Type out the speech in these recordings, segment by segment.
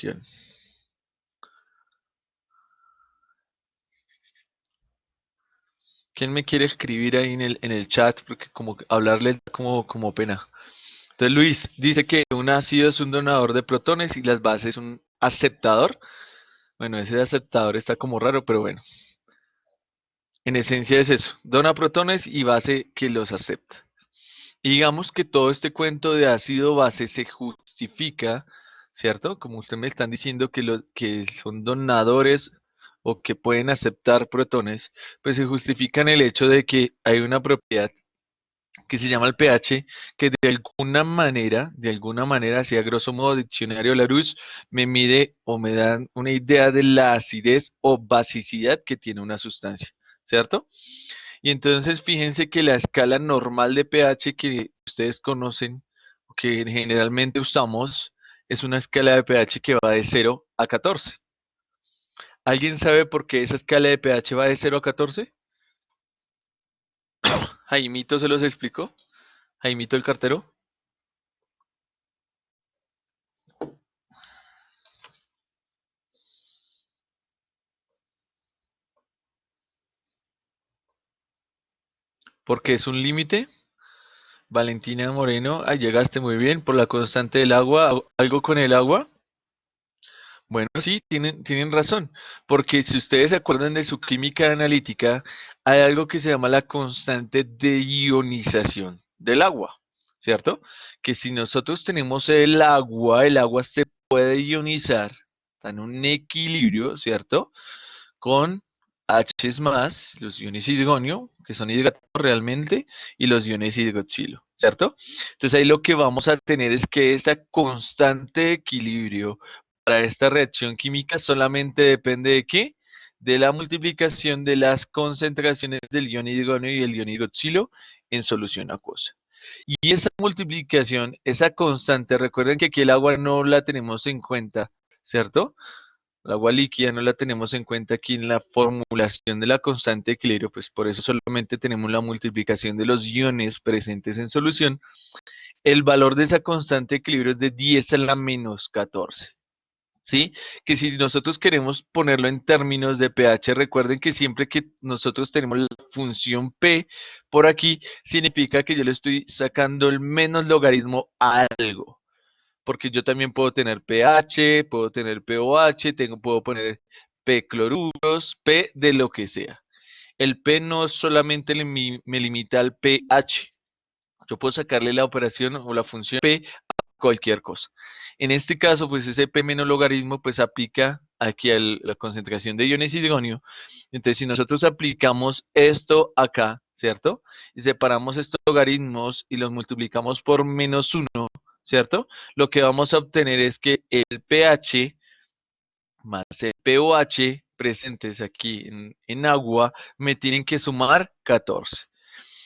reacción. ¿Quién me quiere escribir ahí en el chat? Porque como hablarle como pena. Entonces Luis dice que un ácido es un donador de protones y las bases es un aceptador. Bueno, ese aceptador está como raro, pero bueno. En esencia es eso. Dona protones y base que los acepta. Y digamos que todo este cuento de ácido base se justifica, ¿cierto? Como ustedes me están diciendo que son donadores o que pueden aceptar protones, pues se justifica en el hecho de que hay una propiedad que se llama el pH, que de alguna manera, así a grosso modo, diccionario Larousse, me mide o me da una idea de la acidez o basicidad que tiene una sustancia, ¿cierto? Y entonces fíjense que la escala normal de pH que ustedes conocen, que generalmente usamos, es una escala de pH que va de 0 a 14. ¿Alguien sabe por qué esa escala de pH va de 0 a 14? Jaimito se los explicó. Jaimito el cartero. Porque es un límite. Valentina Moreno, llegaste muy bien por la constante del agua. ¿Algo con el agua? Bueno, sí, tienen razón, porque si ustedes se acuerdan de su química analítica, hay algo que se llama la constante de ionización del agua, ¿cierto? Que si nosotros tenemos el agua se puede ionizar, está en un equilibrio, ¿cierto? Con H más, los iones hidrogonio, que son hidratados realmente, y los iones hidroxilo, ¿cierto? Entonces ahí lo que vamos a tener es que esa constante equilibrio para esta reacción química solamente depende de qué? De la multiplicación de las concentraciones del ion hidrogonio y el ion hidroxilo en solución acuosa. Y esa multiplicación, esa constante, recuerden que aquí el agua no la tenemos en cuenta, ¿cierto? El agua líquida no la tenemos en cuenta aquí en la formulación de la constante de equilibrio, pues por eso solamente tenemos la multiplicación de los iones presentes en solución. El valor de esa constante de equilibrio es de 10 a la menos 14. ¿Sí? Que si nosotros queremos ponerlo en términos de pH, recuerden que siempre que nosotros tenemos la función P por aquí, significa que yo le estoy sacando el menos logaritmo a algo. Porque yo también puedo tener pH, puedo tener pOH, puedo poner P cloruros, P de lo que sea. El P no solamente me limita al pH. Yo puedo sacarle la operación o la función P cualquier cosa. En este caso, pues ese P menos logaritmo, pues aplica aquí a la concentración de iones hidrogonio. Entonces, si nosotros aplicamos esto acá, ¿cierto? Y separamos estos logaritmos y los multiplicamos por -1, ¿cierto? Lo que vamos a obtener es que el pH más el pOH presentes aquí en agua me tienen que sumar 14.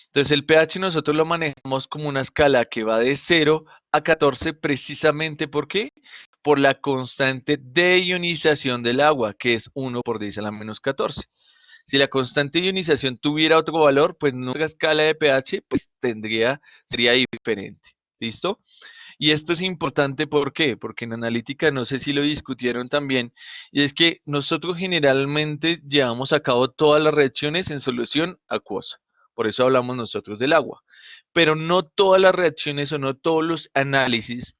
Entonces el pH nosotros lo manejamos como una escala que va de 0 a 14 precisamente ¿por qué? Por la constante de ionización del agua, que es 1 por 10 a la menos 14. Si la constante de ionización tuviera otro valor, pues nuestra escala de pH pues sería diferente. ¿Listo? Y esto es importante, ¿por qué? Porque en analítica, no sé si lo discutieron también, y es que nosotros generalmente llevamos a cabo todas las reacciones en solución acuosa. Por eso hablamos nosotros del agua. Pero no todas las reacciones o no todos los análisis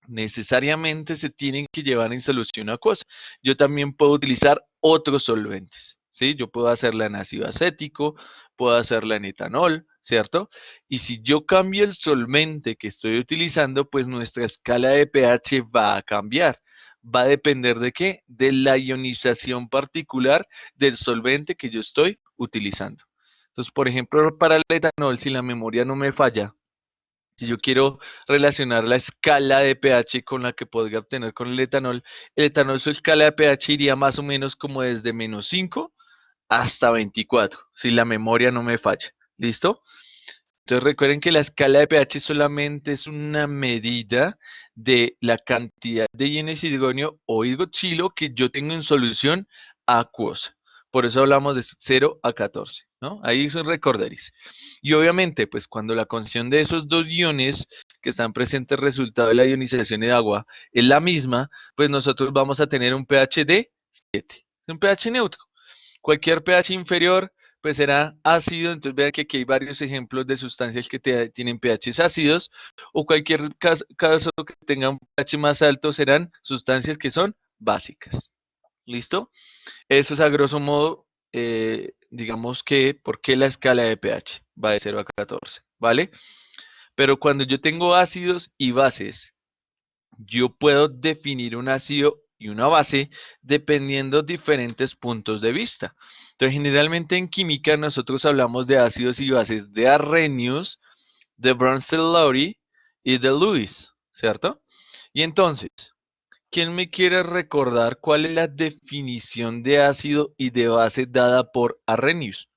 necesariamente se tienen que llevar en solución acuosa. Yo también puedo utilizar otros solventes, ¿sí? Yo puedo hacerla en ácido acético, puedo hacerla en etanol, ¿cierto? Y si yo cambio el solvente que estoy utilizando, pues nuestra escala de pH va a cambiar. Va a depender de qué? De la ionización particular del solvente que yo estoy utilizando. Entonces, por ejemplo, para el etanol, si la memoria no me falla, si yo quiero relacionar la escala de pH con la que podría obtener con el etanol su escala de pH iría más o menos como desde -5 hasta 24, si la memoria no me falla. ¿Listo? Entonces recuerden que la escala de pH solamente es una medida de la cantidad de iones hidrogonio o hidroxilo que yo tengo en solución acuosa. Por eso hablamos de 0 a 14, ¿no? Ahí son recorderis. Y obviamente, pues cuando la condición de esos dos iones que están presentes resultado de la ionización de agua es la misma, pues nosotros vamos a tener un pH de 7, un pH neutro. Cualquier pH inferior, pues será ácido, entonces vean que aquí hay varios ejemplos de sustancias que tienen pHs ácidos, o cualquier caso que tenga un pH más alto serán sustancias que son básicas. ¿Listo? Eso es a grosso modo, digamos que, ¿por qué la escala de pH va de 0 a 14? ¿Vale? Pero cuando yo tengo ácidos y bases, yo puedo definir un ácido y una base dependiendo diferentes puntos de vista. Entonces, generalmente en química nosotros hablamos de ácidos y bases de Arrhenius, de Bronsted-Lowry y de Lewis, ¿cierto? Y entonces, ¿quién me quiere recordar cuál es la definición de ácido y de base dada por Arrhenius?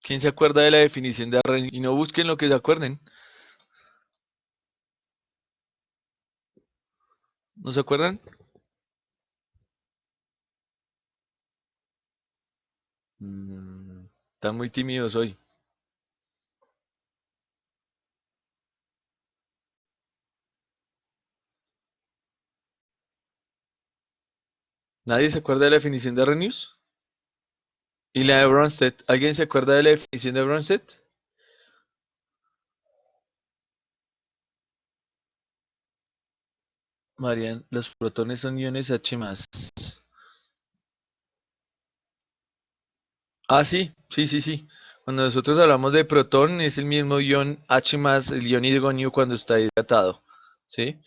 ¿Quién se acuerda de la definición de Arrhenius? Y no busquen lo que se acuerden. ¿No se acuerdan? Están muy tímidos hoy. ¿Nadie se acuerda de la definición de Arrhenius? ¿Y la de Bronsted? ¿Alguien se acuerda de la definición de Bronsted? Marian, los protones son iones H+. Ah, sí, sí, sí, sí. Cuando nosotros hablamos de protón, es el mismo ion H+, el ion hidrogonio cuando está hidratado. ¿Sí?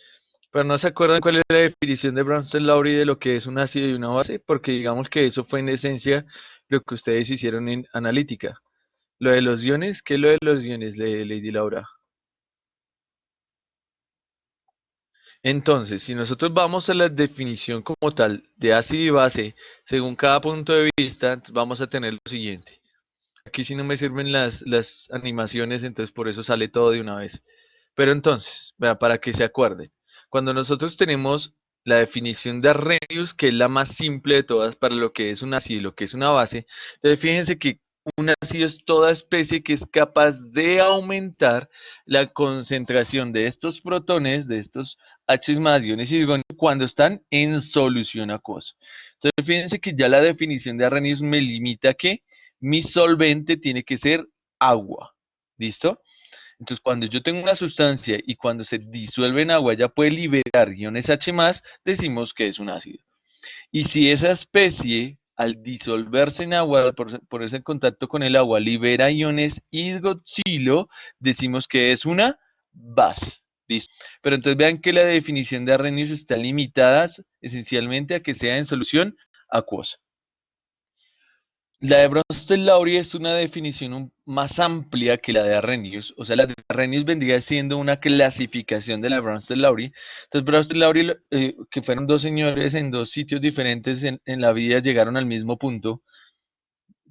Pero no se acuerdan cuál es la definición de Bronsted-Lowry de lo que es un ácido y una base, porque digamos que eso fue en esencia lo que ustedes hicieron en analítica. Lo de los iones, ¿qué es lo de los iones, Lady Laura? Entonces, si nosotros vamos a la definición como tal de ácido y base, según cada punto de vista, entonces vamos a tener lo siguiente. Aquí sí no me sirven las animaciones, entonces por eso sale todo de una vez. Pero entonces, vea, para que se acuerden, cuando nosotros tenemos la definición de Arrhenius, que es la más simple de todas para lo que es un ácido y lo que es una base, entonces fíjense que un ácido es toda especie que es capaz de aumentar la concentración de estos protones, de estos H más iones hidrógeno, cuando están en solución acuosa. Entonces fíjense que ya la definición de Arrhenius me limita a que mi solvente tiene que ser agua. ¿Listo? Entonces, cuando yo tengo una sustancia y cuando se disuelve en agua ya puede liberar iones H+, decimos que es un ácido. Y si esa especie, al disolverse en agua, por ese contacto con el agua, libera iones hidroxilo, decimos que es una base. ¿Listo? Pero entonces vean que la definición de Arrhenius está limitada esencialmente a que sea en solución acuosa. La de Bronsted-Lowry es una definición más amplia que la de Arrhenius. O sea, la de Arrhenius vendría siendo una clasificación de la de Bronsted-Lowry. Entonces, Bronsted-Lowry, que fueron dos señores en dos sitios diferentes en la vida, llegaron al mismo punto.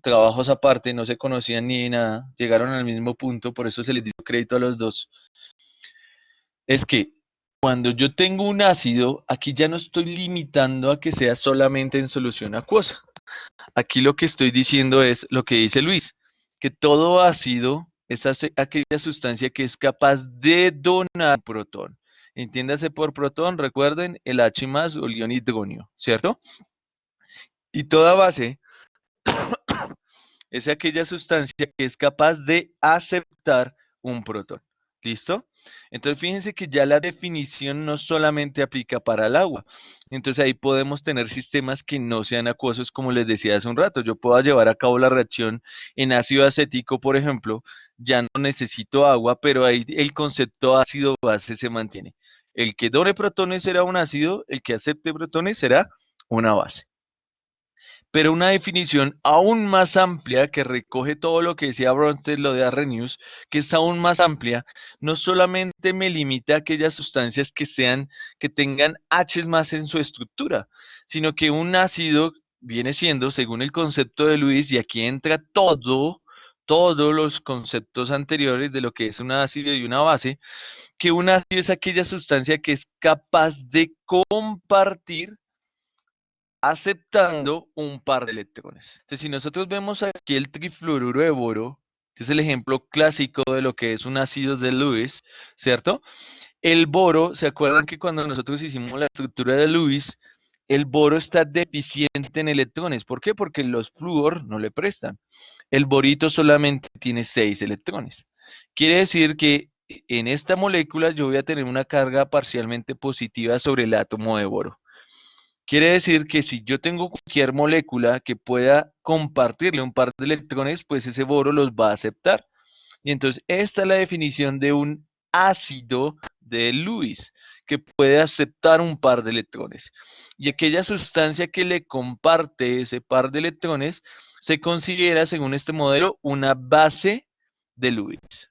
Trabajos aparte, no se conocían ni nada, llegaron al mismo punto, por eso se les dio crédito a los dos. Es que cuando yo tengo un ácido, aquí ya no estoy limitando a que sea solamente en solución acuosa. Aquí lo que estoy diciendo es lo que dice Luis, que todo ácido es aquella sustancia que es capaz de donar un protón. Entiéndase por protón, recuerden el H más o el ion hidrogonio, ¿cierto? Y toda base es aquella sustancia que es capaz de aceptar un protón. ¿Listo? Entonces fíjense que ya la definición no solamente aplica para el agua. Entonces ahí podemos tener sistemas que no sean acuosos, como les decía hace un rato. Yo puedo llevar a cabo la reacción en ácido acético, por ejemplo, ya no necesito agua, pero ahí el concepto ácido base se mantiene. El que done protones será un ácido, el que acepte protones será una base, pero una definición aún más amplia que recoge todo lo que decía Bronsted, lo de Arrhenius, que es aún más amplia, no solamente me limita a aquellas sustancias que sean, que tengan H más en su estructura, sino que un ácido viene siendo, según el concepto de Luis, y aquí entra todos los conceptos anteriores de lo que es un ácido y una base, que un ácido es aquella sustancia que es capaz de compartir aceptando un par de electrones. Entonces, si nosotros vemos aquí el trifluoruro de boro, que es el ejemplo clásico de lo que es un ácido de Lewis, ¿cierto? El boro, ¿se acuerdan que cuando nosotros hicimos la estructura de Lewis, el boro está deficiente en electrones? ¿Por qué? Porque los flúor no le prestan. El borito solamente tiene 6 electrones. Quiere decir que en esta molécula yo voy a tener una carga parcialmente positiva sobre el átomo de boro. Quiere decir que si yo tengo cualquier molécula que pueda compartirle un par de electrones, pues ese boro los va a aceptar. Y entonces esta es la definición de un ácido de Lewis, que puede aceptar un par de electrones. Y aquella sustancia que le comparte ese par de electrones se considera, según este modelo, una base de Lewis.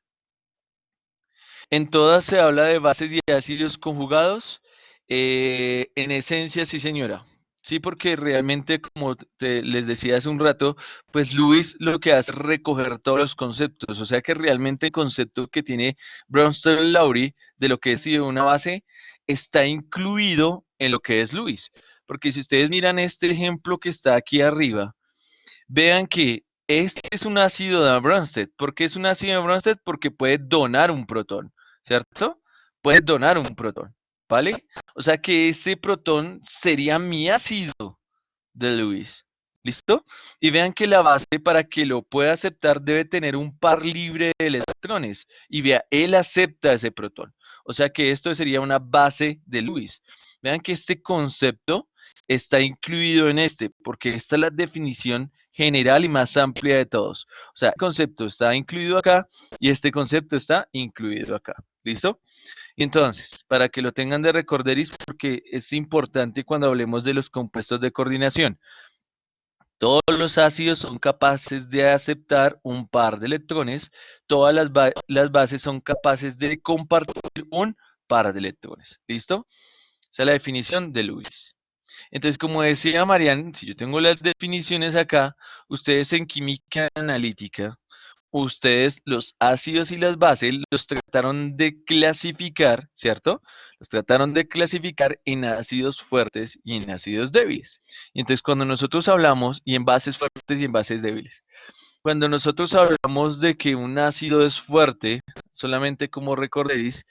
En todas se habla de bases y ácidos conjugados. En esencia, sí, señora. Sí, porque realmente, como les decía hace un rato, pues Lewis lo que hace es recoger todos los conceptos. O sea que realmente el concepto que tiene Bronsted-Lowry de lo que es una base está incluido en lo que es Lewis. Porque si ustedes miran este ejemplo que está aquí arriba, vean que este es un ácido de Bronsted. ¿Por qué es un ácido de Bronsted? Porque puede donar un protón, ¿cierto? Puede donar un protón, ¿vale? O sea que ese protón sería mi ácido de Lewis. ¿Listo? Y vean que la base para que lo pueda aceptar debe tener un par libre de electrones. Y vea, él acepta ese protón. O sea que esto sería una base de Lewis. Vean que este concepto está incluido en este, porque esta es la definición general y más amplia de todos. O sea, el concepto está incluido acá y este concepto está incluido acá. ¿Listo? Y entonces, para que lo tengan de recorderis, porque es importante cuando hablemos de los compuestos de coordinación. Todos los ácidos son capaces de aceptar un par de electrones. Todas las bases son capaces de compartir un par de electrones. ¿Listo? Esa es la definición de Lewis. Entonces, como decía Marian, si yo tengo las definiciones acá, ustedes en química analítica, ustedes los ácidos y las bases los trataron de clasificar, ¿cierto? Los trataron de clasificar en ácidos fuertes y en ácidos débiles. Y entonces, cuando nosotros hablamos, y en bases fuertes y en bases débiles, cuando nosotros hablamos de que un ácido es fuerte, solamente como recordaréis,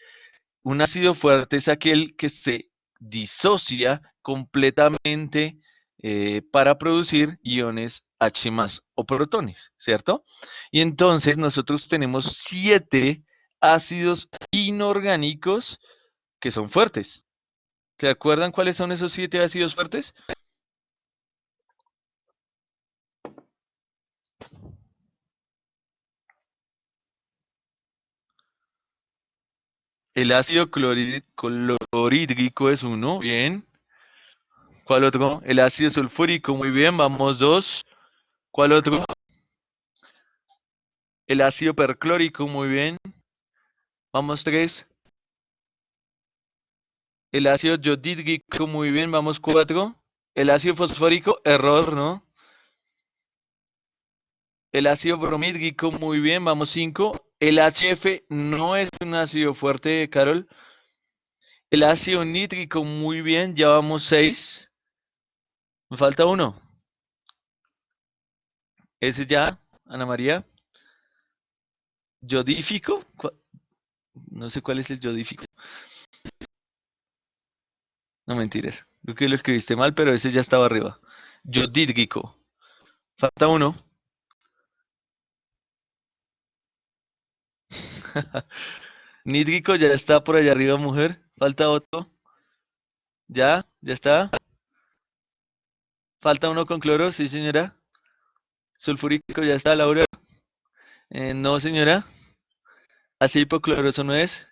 un ácido fuerte es aquel que se disocia completamente para producir iones H más o protones, ¿cierto? Y entonces nosotros tenemos 7 ácidos inorgánicos que son fuertes. ¿Se acuerdan cuáles son esos 7 ácidos fuertes? El ácido clorhídrico es uno, bien. ¿Cuál otro? El ácido sulfúrico, muy bien, vamos dos. ¿Cuál otro? El ácido perclórico, muy bien. Vamos tres. El ácido yodídrico, muy bien, vamos cuatro. El ácido fosfórico, error, ¿no? El ácido bromídrico, muy bien, vamos cinco. El HF no es un ácido fuerte, Carol. El ácido nítrico, muy bien, ya vamos seis. Me falta uno. Ese ya, Ana María. Yodífico. No sé cuál es el yodífico. No mentiras. Creo que lo escribiste mal, pero ese ya estaba arriba. Yodídrico. Falta uno. Nítrico ya está por allá arriba, mujer. Falta otro. Ya, ya está. Falta uno con cloro, sí, señora. Sulfúrico ya está, Laura. No, señora. Ácido hipocloroso no es.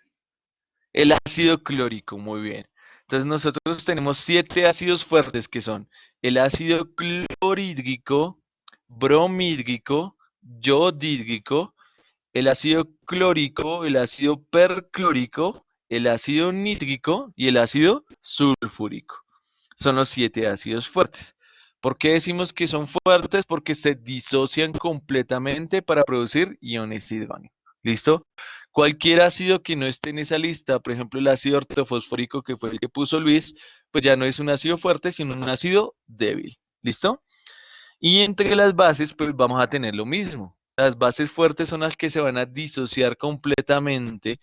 El ácido clórico, muy bien. Entonces nosotros tenemos 7 ácidos fuertes que son el ácido clorhídrico, bromídrico, yodídrico, el ácido clórico, el ácido perclórico, el ácido nítrico y el ácido sulfúrico. Son los 7 ácidos fuertes. ¿Por qué decimos que son fuertes? Porque se disocian completamente para producir iones hidrógeno. ¿Listo? Cualquier ácido que no esté en esa lista, por ejemplo el ácido ortofosfórico que fue el que puso Luis, pues ya no es un ácido fuerte, sino un ácido débil. ¿Listo? Y entre las bases, pues vamos a tener lo mismo. Las bases fuertes son las que se van a disociar completamente,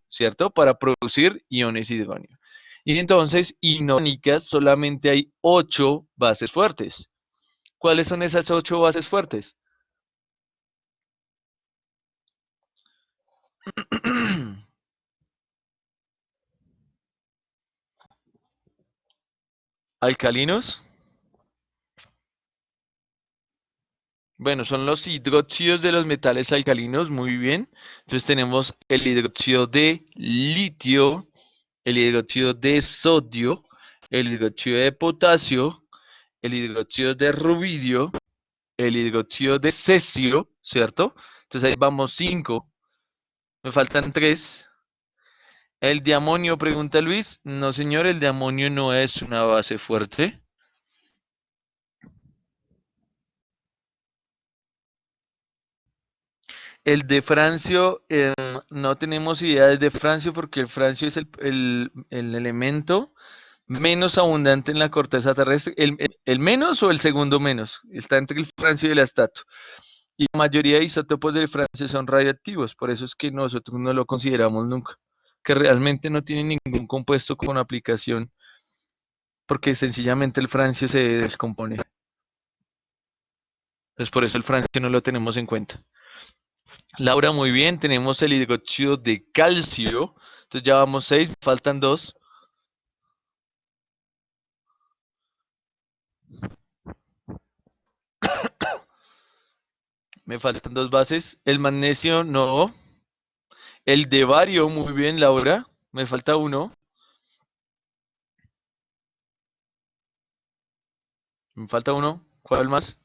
¿cierto? Para producir iones hidrógeno. Y entonces, inorgánicas, solamente hay 8 bases fuertes. ¿Cuáles son esas 8 bases fuertes? Alcalinos. Bueno, son los hidróxidos de los metales alcalinos, muy bien. Entonces tenemos el hidróxido de litio, el hidróxido de sodio, el hidróxido de potasio, el hidróxido de rubidio, el hidróxido de cesio, ¿cierto? Entonces ahí vamos 5, me faltan 3. El de amonio, pregunta Luis. No, señor, el de amonio no es una base fuerte. El de francio, no tenemos idea del de francio porque el francio es el elemento menos abundante en la corteza terrestre. El menos o el segundo menos. Está entre el francio y el astato. Y la mayoría de isótopos del francio son radiactivos, por eso es que nosotros no lo consideramos nunca, que realmente no tiene ningún compuesto con aplicación, porque sencillamente el francio se descompone. Entonces por eso el francio no lo tenemos en cuenta. Laura, muy bien, tenemos el hidróxido de calcio, entonces ya vamos 6, me faltan 2, me faltan 2 bases. El magnesio no, el de bario, muy bien, Laura, me falta uno, me falta uno, ¿cuál más?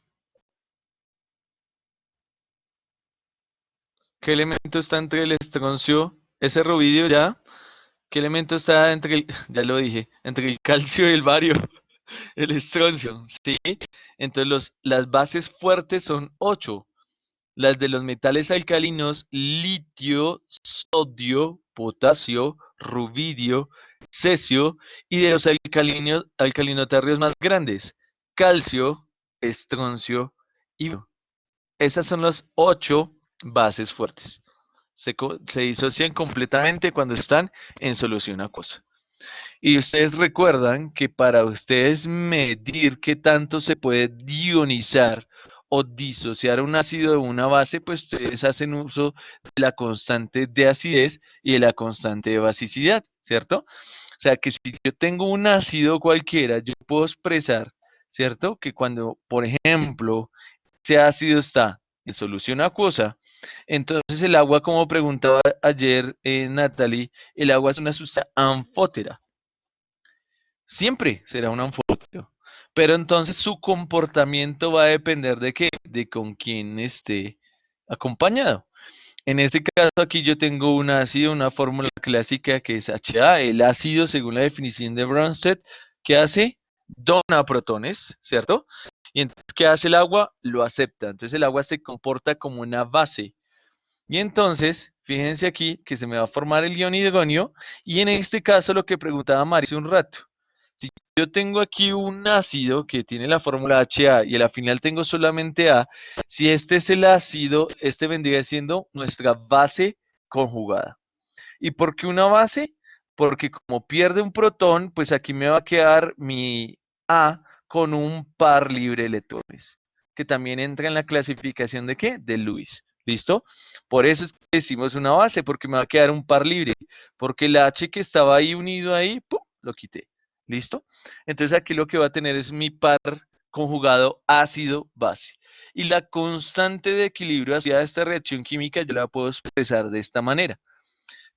¿Qué elemento está entre el estroncio, ese rubidio ya? ¿Qué elemento está entre el, ya lo dije, entre el calcio y el bario? El estroncio, ¿sí? Entonces las bases fuertes son 8. Las de los metales alcalinos, litio, sodio, potasio, rubidio, cesio, y de los alcalinoterrios más grandes, calcio, estroncio y boro. Esas son las 8 bases fuertes. Se disocian completamente cuando están en solución acuosa. Y ustedes recuerdan que para ustedes medir qué tanto se puede ionizar o disociar un ácido de una base, pues ustedes hacen uso de la constante de acidez y de la constante de basicidad, ¿cierto? O sea que si yo tengo un ácido cualquiera, yo puedo expresar, ¿cierto? Que cuando, por ejemplo, ese ácido está en solución acuosa, entonces el agua, como preguntaba ayer Natalie, el agua es una sustancia anfótera. Siempre será un anfótero. Pero entonces su comportamiento va a depender de qué, de con quién esté acompañado. En este caso aquí yo tengo un ácido, una fórmula clásica que es HA, el ácido según la definición de Bronsted, que hace dona protones, ¿cierto? Y entonces, ¿qué hace el agua? Lo acepta. Entonces el agua se comporta como una base. Y entonces, fíjense aquí que se me va a formar el ion hidrógeno y en este caso lo que preguntaba Mari hace un rato. Si yo tengo aquí un ácido que tiene la fórmula HA y a la final tengo solamente A, si este es el ácido, este vendría siendo nuestra base conjugada. ¿Y por qué una base? Porque como pierde un protón, pues aquí me va a quedar mi A con un par libre de electrones, que también entra en la clasificación de ¿qué? De Lewis. ¿Listo? Por eso es que decimos una base, porque me va a quedar un par libre, porque el H que estaba ahí unido ahí, ¡pum!, lo quité. ¿Listo? Entonces aquí lo que va a tener es mi par conjugado ácido-base. Y la constante de equilibrio hacia esta reacción química yo la puedo expresar de esta manera.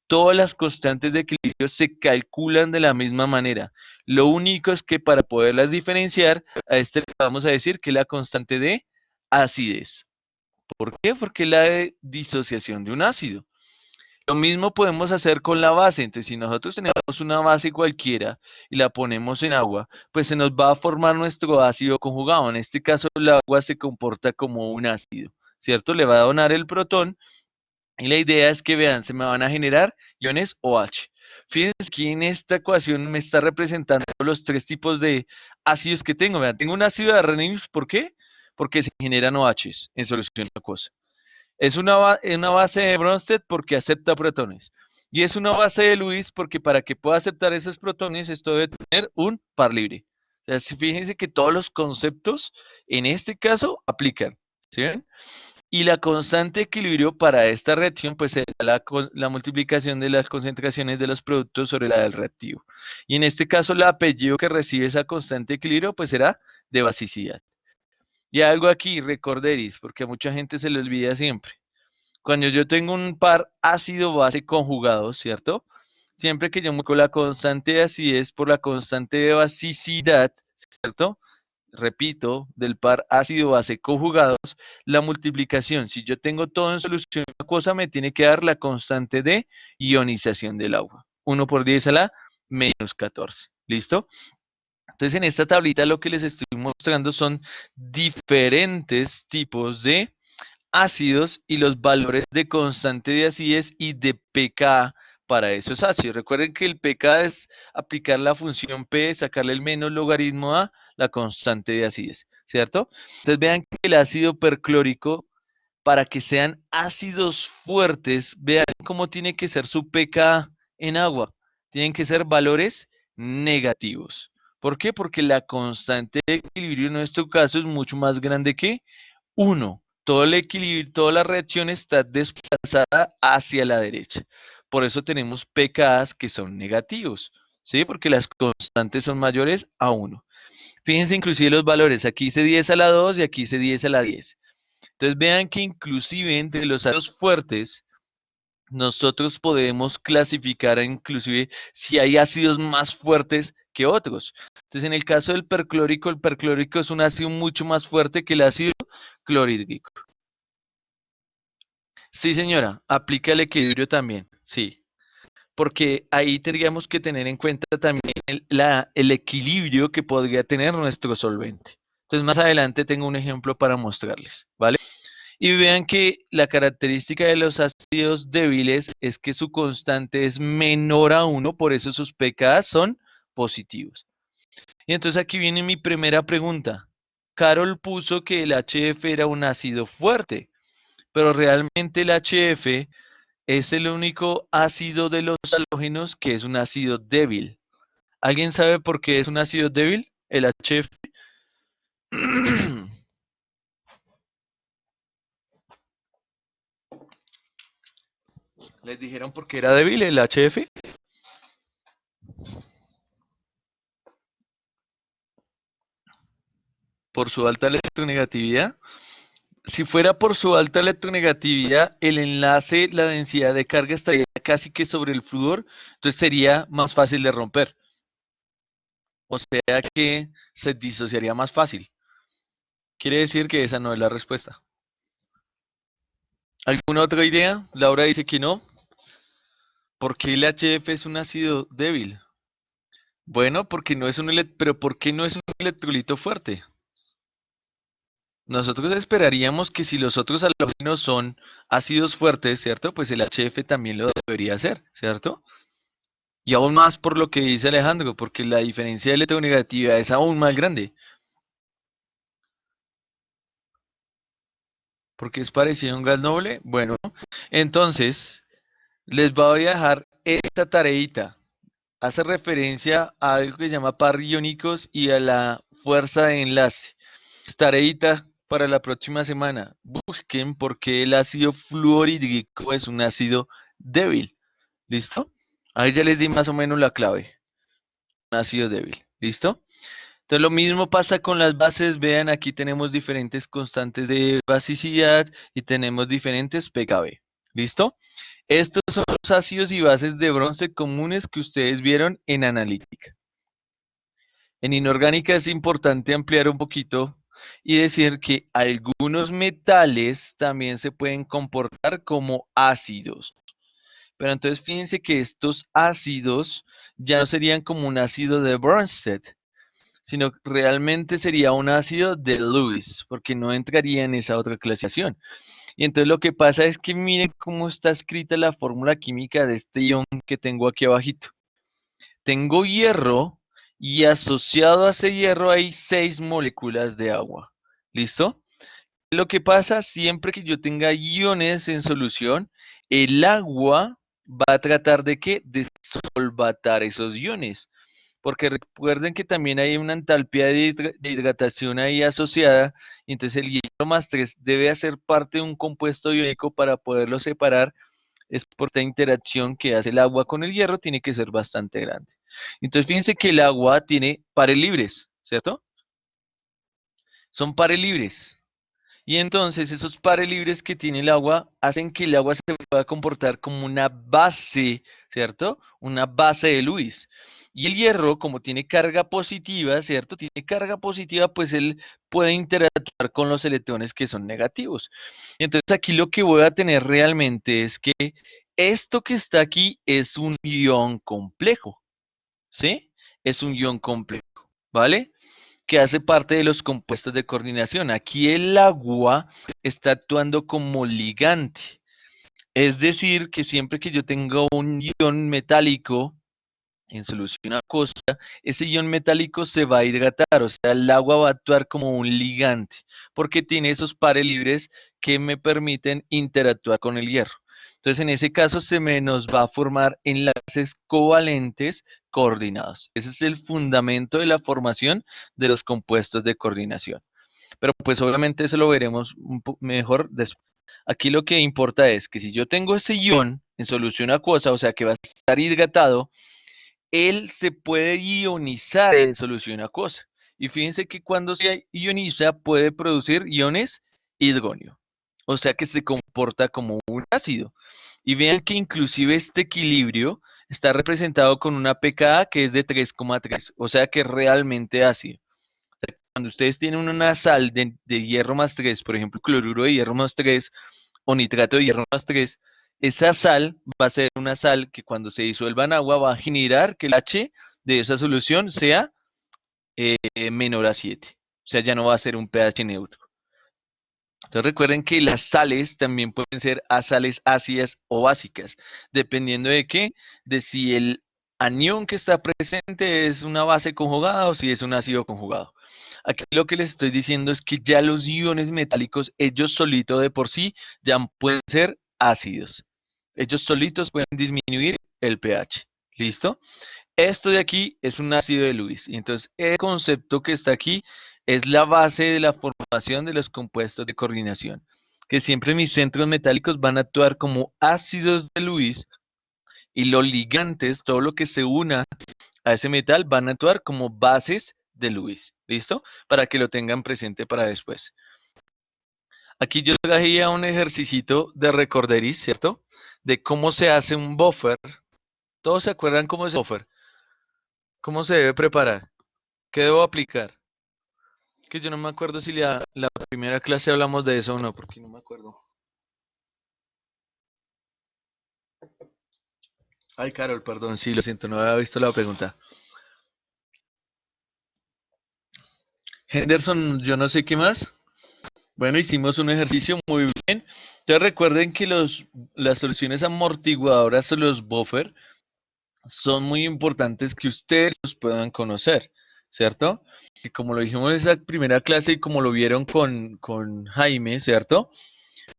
Todas las constantes de equilibrio se calculan de la misma manera. Lo único es que para poderlas diferenciar, a este le vamos a decir que es la constante de acidez. ¿Por qué? Porque es la de disociación de un ácido. Lo mismo podemos hacer con la base. Entonces, si nosotros tenemos una base cualquiera y la ponemos en agua, pues se nos va a formar nuestro ácido conjugado. En este caso, el agua se comporta como un ácido, ¿cierto? Le va a donar el protón y la idea es que vean, se me van a generar iones OH. Fíjense que en esta ecuación me está representando los tres tipos de ácidos que tengo. Vean, tengo un ácido de Arrhenius, ¿por qué? Porque se generan OHs en solución acuosa. Es una base de Bronsted porque acepta protones. Y es una base de Lewis porque para que pueda aceptar esos protones esto debe tener un par libre. O sea, fíjense que todos los conceptos en este caso aplican. ¿Sí ven? Y la constante de equilibrio para esta reacción pues será la multiplicación de las concentraciones de los productos sobre la del reactivo. Y en este caso el apellido que recibe esa constante de equilibrio pues será de basicidad. Y algo aquí, recorderis, porque a mucha gente se le olvida siempre. Cuando yo tengo un par ácido-base conjugados, ¿cierto? Siempre que yo multiplico la constante de acidez por la constante de basicidad, ¿cierto? Repito, del par ácido-base conjugados, la multiplicación, si yo tengo todo en solución acuosa, me tiene que dar la constante de ionización del agua. 1 por 10 a la menos 14. ¿Listo? Entonces, en esta tablita lo que les estoy mostrando son diferentes tipos de ácidos y los valores de constante de acidez y de pKa para esos ácidos. Recuerden que el pKa es aplicar la función P, sacarle el menos logaritmo a la constante de acidez, ¿cierto? Entonces vean que el ácido perclórico, para que sean ácidos fuertes, vean cómo tiene que ser su pKa en agua. Tienen que ser valores negativos. ¿Por qué? Porque la constante de equilibrio en nuestro caso es mucho más grande que 1. Todo el equilibrio, toda la reacción está desplazada hacia la derecha. Por eso tenemos pKs que son negativos, ¿sí? Porque las constantes son mayores a 1. Fíjense inclusive los valores. Aquí hice 10 a la 2 y aquí hice 10 a la 10. Entonces vean que inclusive entre los ácidos fuertes, nosotros podemos clasificar inclusive si hay ácidos más fuertes que otros. Entonces en el caso del perclórico, el perclórico es un ácido mucho más fuerte que el ácido clorhídrico. Sí, señora, aplica el equilibrio también, sí, porque ahí tendríamos que tener en cuenta también el equilibrio que podría tener nuestro solvente. Entonces más adelante tengo un ejemplo para mostrarles, ¿vale? Y vean que la característica de los ácidos débiles es que su constante es menor a 1, por eso sus pKa son positivos. Y entonces aquí viene mi primera pregunta. Carol puso que el HF era un ácido fuerte, pero realmente el HF es el único ácido de los halógenos que es un ácido débil. ¿Alguien sabe por qué es un ácido débil? El HF. ¿Les dijeron por qué era débil el HF? Por su alta electronegatividad. Si fuera por su alta electronegatividad, el enlace, la densidad de carga estaría casi que sobre el flúor, entonces sería más fácil de romper. O sea que se disociaría más fácil. Quiere decir que esa no es la respuesta. ¿Alguna otra idea? Laura dice que no. ¿Por qué el HF es un ácido débil? Bueno, porque no es pero ¿por qué no es un electrolito fuerte? Nosotros esperaríamos que si los otros halógenos son ácidos fuertes, ¿cierto? Pues el HF también lo debería ser, ¿cierto? Y aún más por lo que dice Alejandro, porque la diferencia de electronegatividad es aún más grande, porque es parecido a un gas noble. Bueno, entonces les voy a dejar esta tareita. Hace referencia a algo que se llama par iónicos y a la fuerza de enlace. Tareita para la próxima semana. Busquen por qué el ácido fluorhídrico es un ácido débil. ¿Listo? Ahí ya les di más o menos la clave. Un ácido débil. ¿Listo? Entonces lo mismo pasa con las bases. Vean, aquí tenemos diferentes constantes de basicidad y tenemos diferentes pKb. ¿Listo? Estos son los ácidos y bases de bronce comunes que ustedes vieron en analítica. En inorgánica es importante ampliar un poquito y decir que algunos metales también se pueden comportar como ácidos. Pero entonces fíjense que estos ácidos ya no serían como un ácido de Bronsted, sino que realmente sería un ácido de Lewis, porque no entraría en esa otra clasificación. Y entonces lo que pasa es que miren cómo está escrita la fórmula química de este ion que tengo aquí abajito. tengo hierro y asociado a ese hierro hay 6 moléculas de agua. ¿Listo? Lo que pasa siempre que yo tenga iones en solución, el agua va a tratar de ¿qué? De solvatar esos iones. Porque recuerden que también hay una entalpía de hidratación ahí asociada, y entonces el hierro más 3 debe hacer parte de un compuesto iónico para poderlo separar. Es por esta interacción que hace el agua con el hierro, tiene que ser bastante grande. Entonces fíjense que el agua tiene pares libres, ¿cierto? Son pares libres. Y entonces esos pares libres que tiene el agua hacen que el agua se pueda comportar como una base, ¿cierto? Una base de Lewis. Y el hierro, como tiene carga positiva, ¿cierto? Tiene carga positiva, pues él puede interactuar con los electrones que son negativos. Entonces aquí lo que voy a tener realmente es que esto que está aquí es un ion complejo, ¿sí? Es un ion complejo, ¿vale? Que hace parte de los compuestos de coordinación. Aquí el agua está actuando como ligante. Es decir, que siempre que yo tenga un ion metálico en solución acuosa, ese ion metálico se va a hidratar, o sea, el agua va a actuar como un ligante, porque tiene esos pares libres que me permiten interactuar con el hierro. Entonces, en ese caso, se me nos va a formar enlaces covalentes coordinados. Ese es el fundamento de la formación de los compuestos de coordinación. Pero pues obviamente eso lo veremos mejor después. Aquí lo que importa es que si yo tengo ese ion en solución acuosa, o sea que va a estar hidratado, él se puede ionizar en solución acuosa. Y fíjense que cuando se ioniza puede producir iones hidróneo. O sea que se comporta como un ácido. Y vean que inclusive este equilibrio está representado con una pKa que es de 3,3. O sea que es realmente ácido. Cuando ustedes tienen una sal de hierro más 3, por ejemplo, cloruro de hierro más 3 o nitrato de hierro más 3, esa sal va a ser una sal que cuando se disuelva en agua va a generar que el H de esa solución sea menor a 7. O sea, ya no va a ser un pH neutro. Entonces recuerden que las sales también pueden ser sales ácidas o básicas, dependiendo de qué, de si el anión que está presente es una base conjugada o si es un ácido conjugado. Aquí lo que les estoy diciendo es que ya los iones metálicos, ellos solitos de por sí, ya pueden ser ácidos. Ellos solitos pueden disminuir el pH. ¿Listo? Esto de aquí es un ácido de Lewis. Y entonces el concepto que está aquí es la base de la formación de los compuestos de coordinación. Que siempre mis centros metálicos van a actuar como ácidos de Lewis y los ligantes, todo lo que se una a ese metal, van a actuar como bases de Lewis. ¿Listo? Para que lo tengan presente para después. Aquí yo traía un ejercicio de recorderis, ¿cierto? De cómo se hace un buffer. ¿Todos se acuerdan cómo es un buffer? ¿Cómo se debe preparar? ¿Qué debo aplicar? Que yo no me acuerdo si la primera clase hablamos de eso o no, porque no me acuerdo. Ay, Carol, perdón, sí, lo siento, no había visto la pregunta. Henderson, yo no sé qué más. Bueno, hicimos un ejercicio muy bien. Entonces recuerden que las soluciones amortiguadoras o los buffer son muy importantes que ustedes los puedan conocer, ¿cierto? Y como lo dijimos en esa primera clase y como lo vieron con Jaime, ¿cierto?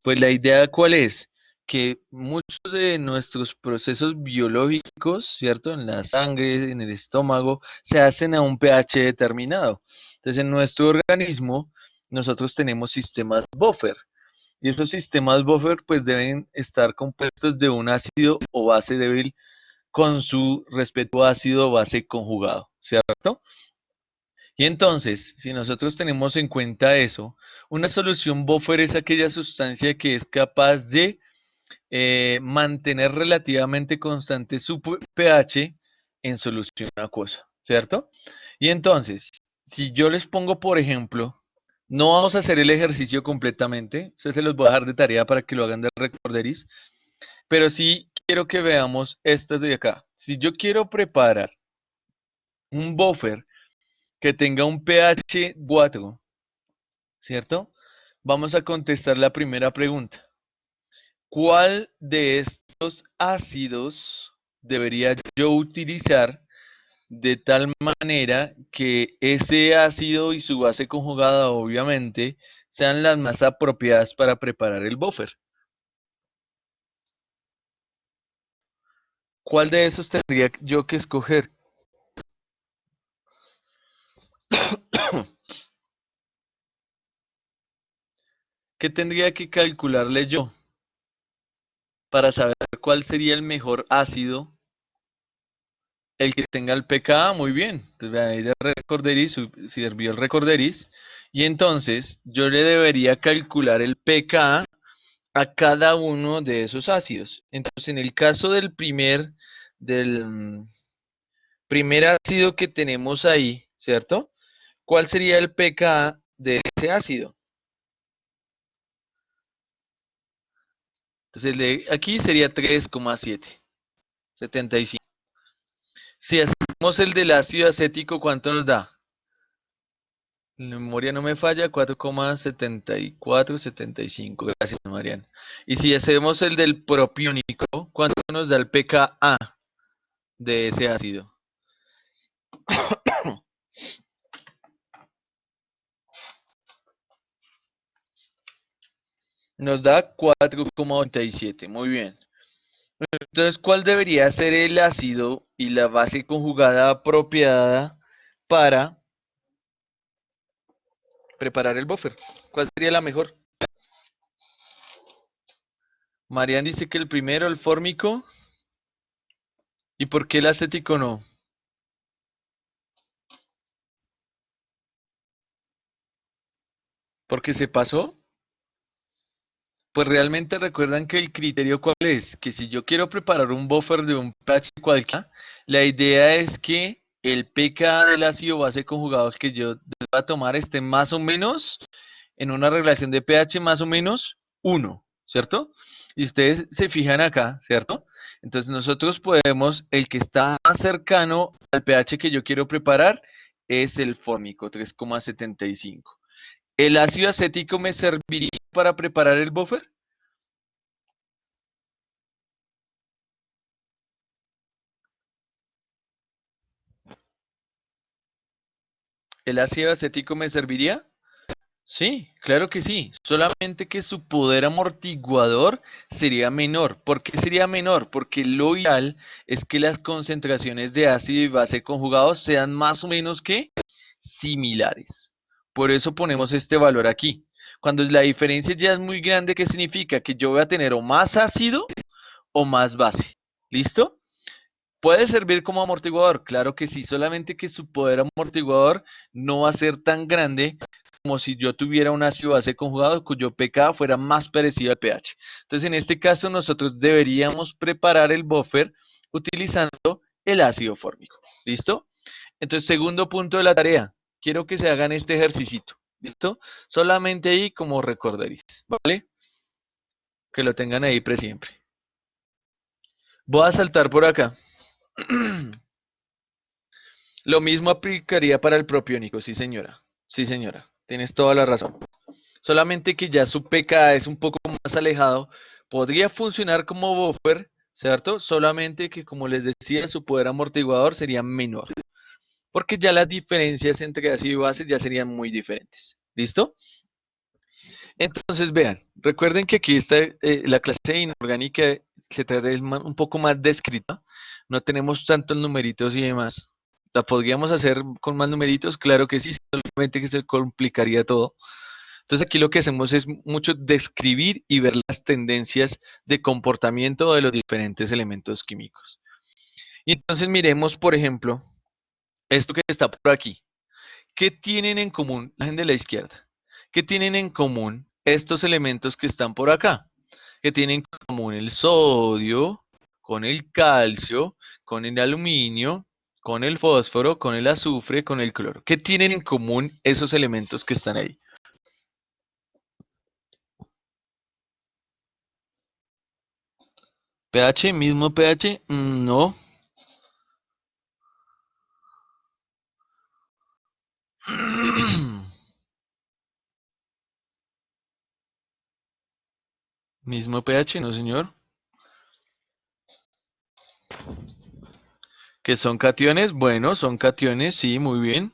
Pues la idea cuál es, que muchos de nuestros procesos biológicos, ¿cierto? En la sangre, en el estómago, se hacen a un pH determinado. Entonces, en nuestro organismo, nosotros tenemos sistemas buffer. Y esos sistemas buffer, pues deben estar compuestos de un ácido o base débil con su respectivo ácido o base conjugado, ¿cierto? Y entonces, si nosotros tenemos en cuenta eso, una solución buffer es aquella sustancia que es capaz de mantener relativamente constante su pH en solución acuosa, ¿cierto? Y entonces, si yo les pongo, por ejemplo, no vamos a hacer el ejercicio completamente, se los voy a dejar de tarea para que lo hagan de recorderis, pero sí quiero que veamos estas de acá. Si yo quiero preparar un buffer que tenga un pH 4, ¿cierto? Vamos a contestar la primera pregunta. ¿Cuál de estos ácidos debería yo utilizar de tal manera que ese ácido y su base conjugada, obviamente, sean las más apropiadas para preparar el buffer. ¿Cuál de esos tendría yo que escoger? ¿Qué tendría que calcularle yo para saber cuál sería el mejor ácido? El que tenga el pKa, muy bien. Entonces, vean, ahí de recorderis, sirvió el recorderis. Y entonces yo le debería calcular el pKa a cada uno de esos ácidos. Entonces, en el caso del primer ácido que tenemos ahí, ¿cierto? ¿Cuál sería el pKa de ese ácido? Entonces, aquí sería 3,775. Si hacemos el del ácido acético, ¿cuánto nos da? La memoria no me falla, 4,7475. Gracias, Mariana. Y si hacemos el del propiónico, ¿cuánto nos da el pKa de ese ácido? Nos da 4,87. Muy bien. Entonces, ¿cuál debería ser el ácido y la base conjugada apropiada para preparar el buffer? ¿Cuál sería la mejor? Marian dice que el primero, el fórmico. ¿Y por qué el acético no? ¿Porque se pasó? Pues realmente recuerdan que el criterio cuál es, que si yo quiero preparar un buffer de un pH cualquiera, la idea es que el pKa del ácido base conjugado que yo deba tomar esté más o menos en una relación de pH más o menos 1, ¿cierto? Y ustedes se fijan acá, ¿cierto? Entonces nosotros podemos, el que está más cercano al pH que yo quiero preparar es el fórmico, 3,75. ¿El ácido acético me serviría para preparar el buffer? ¿El ácido acético me serviría? Sí, claro que sí. Solamente que su poder amortiguador sería menor. ¿Por qué sería menor? Porque lo ideal es que las concentraciones de ácido y base conjugados sean más o menos que similares. Por eso ponemos este valor aquí. Cuando la diferencia ya es muy grande, ¿qué significa? Que yo voy a tener o más ácido o más base. ¿Listo? ¿Puede servir como amortiguador? Claro que sí, solamente que su poder amortiguador no va a ser tan grande como si yo tuviera un ácido base conjugado cuyo pK fuera más parecido al pH. Entonces, en este caso, nosotros deberíamos preparar el buffer utilizando el ácido fórmico. ¿Listo? Entonces, segundo punto de la tarea. Quiero que se hagan este ejercicio. ¿Listo? Solamente ahí como recordaréis. ¿Vale? Que lo tengan ahí siempre. Voy a saltar por acá. Lo mismo aplicaría para el propiónico, sí señora. Sí señora, tienes toda la razón. Solamente que ya su pKa es un poco más alejado, podría funcionar como buffer, ¿cierto? Solamente que como les decía, su poder amortiguador sería menor, porque ya las diferencias entre ácido y base ya serían muy diferentes. ¿Listo? Entonces vean, recuerden que aquí está la clase inorgánica se trata de un poco más descrita, no tenemos tantos numeritos y demás. ¿La podríamos hacer con más numeritos? Claro que sí, solamente que se complicaría todo. Entonces aquí lo que hacemos es mucho describir y ver las tendencias de comportamiento de los diferentes elementos químicos. Y entonces miremos, por ejemplo, esto que está por aquí. ¿Qué tienen en común la gente de la izquierda? ¿Qué tienen en común estos elementos que están por acá? ¿Qué tienen en común el sodio, con el calcio, con el aluminio, con el fósforo, con el azufre, con el cloro? ¿Qué tienen en común esos elementos que están ahí? ¿pH? ¿Mismo pH? No. ¿Mismo pH? No, señor. ¿Que son cationes? Bueno, son cationes, sí, muy bien.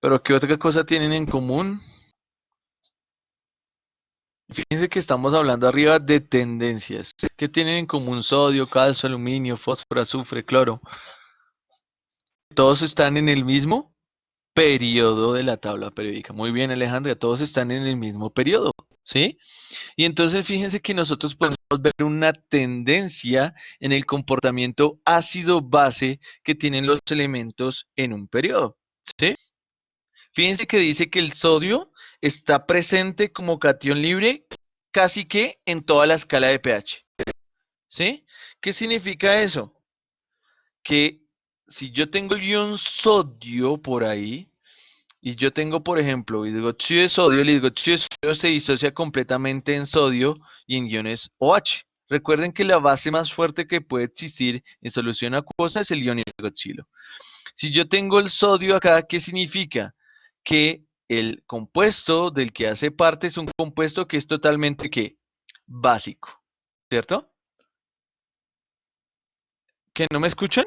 Pero ¿qué otra cosa tienen en común? Fíjense que estamos hablando arriba de tendencias. ¿Qué tienen en común sodio, calcio, aluminio, fósforo, azufre, cloro? Todos están en el mismo periodo de la tabla periódica. Muy bien, Alejandra, todos están en el mismo periodo, ¿sí? Y entonces fíjense que nosotros podemos ver una tendencia en el comportamiento ácido-base que tienen los elementos en un periodo, ¿sí? Fíjense que dice que el sodio está presente como catión libre casi que en toda la escala de pH, ¿sí? ¿Qué significa eso? Que si yo tengo el ion sodio por ahí, y yo tengo, por ejemplo, hidroxído de sodio, el hidroxído de sodio se disocia completamente en sodio y en iones OH. Recuerden que la base más fuerte que puede existir en solución acuosa es el ion hidroxilo. Si yo tengo el sodio acá, ¿qué significa? Que el compuesto del que hace parte es un compuesto que es totalmente ¿qué? Básico, ¿cierto? ¿Que no me escuchan?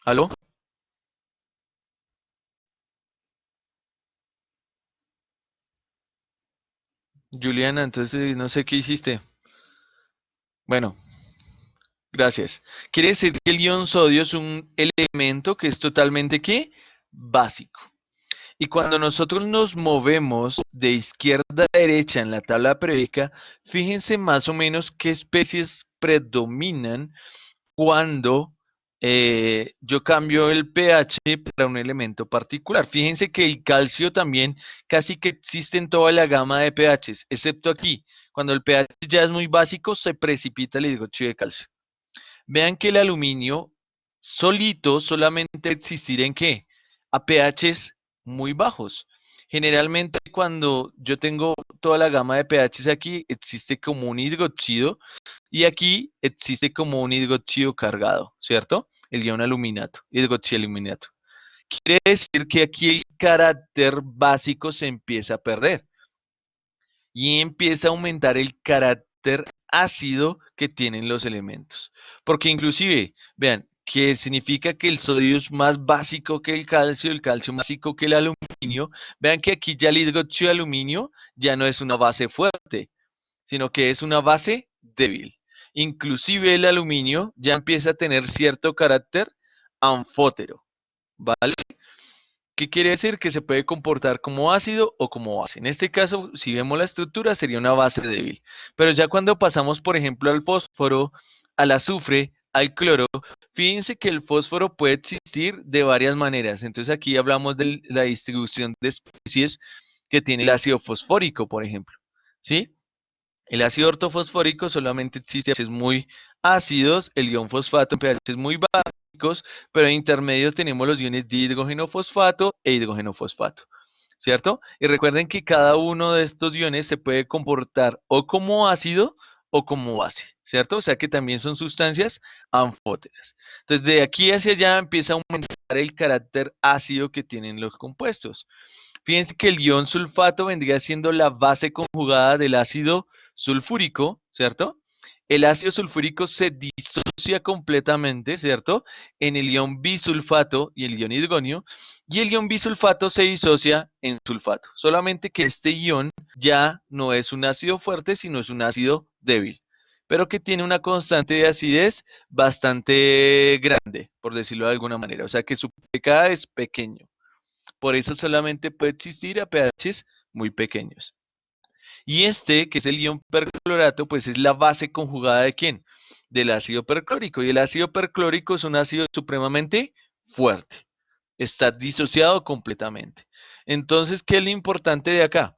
¿Aló? Juliana, entonces no sé qué hiciste. Bueno, gracias. Quiere decir que el ion sodio es un elemento que es totalmente ¿qué? Básico. Y cuando nosotros nos movemos de izquierda a derecha en la tabla periódica, fíjense más o menos qué especies predominan cuando yo cambio el pH para un elemento particular. Fíjense que el calcio también casi que existe en toda la gama de pHs, excepto aquí. Cuando el pH ya es muy básico, se precipita el hidróxido de calcio. Vean que el aluminio solito solamente existirá en qué? A pHs muy bajos. Generalmente cuando yo tengo toda la gama de pHs aquí, existe como un hidróxido y aquí existe como un hidróxido cargado, ¿cierto? El ion aluminato, hidroxialuminato. Quiere decir que aquí el carácter básico se empieza a perder y empieza a aumentar el carácter ácido que tienen los elementos. Porque inclusive, vean, que significa que el sodio es más básico que el calcio más básico que el aluminio. Vean que aquí ya el hidróxido de aluminio ya no es una base fuerte, sino que es una base débil. Inclusive el aluminio ya empieza a tener cierto carácter anfótero, ¿vale? ¿Qué quiere decir? Que se puede comportar como ácido o como base. En este caso, si vemos la estructura, sería una base débil. Pero ya cuando pasamos, por ejemplo, al fósforo, al azufre, al cloro, fíjense que el fósforo puede existir de varias maneras. Entonces aquí hablamos de la distribución de especies que tiene el ácido fosfórico, por ejemplo. ¿Sí? El ácido ortofosfórico solamente existe en pHs muy ácidos, el ion fosfato en pHs muy básicos, pero en intermedios tenemos los iones de hidrógeno fosfato e hidrógeno fosfato, ¿cierto? Y recuerden que cada uno de estos iones se puede comportar o como ácido o como base, ¿cierto? O sea que también son sustancias anfóteras. Entonces, de aquí hacia allá empieza a aumentar el carácter ácido que tienen los compuestos. Fíjense que el ion sulfato vendría siendo la base conjugada del ácido sulfúrico, ¿cierto? El ácido sulfúrico se disocia completamente, ¿cierto? En el ion bisulfato y el ion hidrógeno, y el ion bisulfato se disocia en sulfato. Solamente que este ion ya no es un ácido fuerte, sino es un ácido débil, pero que tiene una constante de acidez bastante grande, por decirlo de alguna manera. O sea que su pKa es pequeño. Por eso solamente puede existir a pHs muy pequeños. Y este, que es el ion perclorato, pues es la base conjugada de ¿quién? Del ácido perclórico. Y el ácido perclórico es un ácido supremamente fuerte. Está disociado completamente. Entonces, ¿qué es lo importante de acá?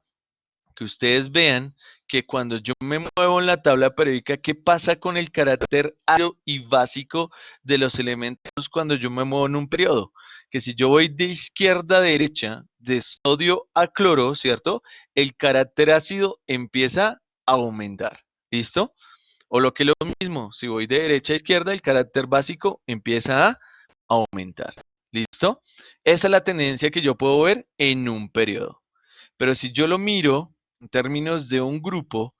Que ustedes vean que cuando yo me muevo en la tabla periódica, ¿qué pasa con el carácter ácido y básico de los elementos cuando yo me muevo en un periodo? Que si yo voy de izquierda a derecha, de sodio a cloro, ¿cierto? El carácter ácido empieza a aumentar. ¿Listo? O lo que es lo mismo, si voy de derecha a izquierda, el carácter básico empieza a aumentar. ¿Listo? Esa es la tendencia que yo puedo ver en un periodo. Pero si yo lo miro en términos de un grupo,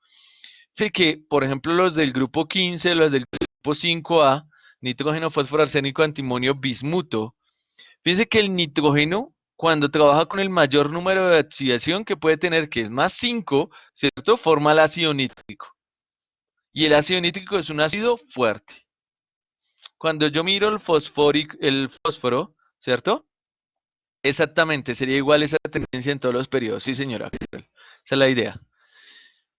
fíjate que, por ejemplo, los del grupo 15, los del grupo 5A, Nitrógeno, fósforo, arsénico, antimonio, bismuto. Fíjense que el nitrógeno, cuando trabaja con el mayor número de oxidación que puede tener, que es más 5, ¿cierto? Forma el ácido nítrico. Y el ácido nítrico es un ácido fuerte. Cuando yo miro el fósforo, ¿cierto? Exactamente, sería igual esa tendencia en todos los periodos. Sí, señora. Esa es la idea.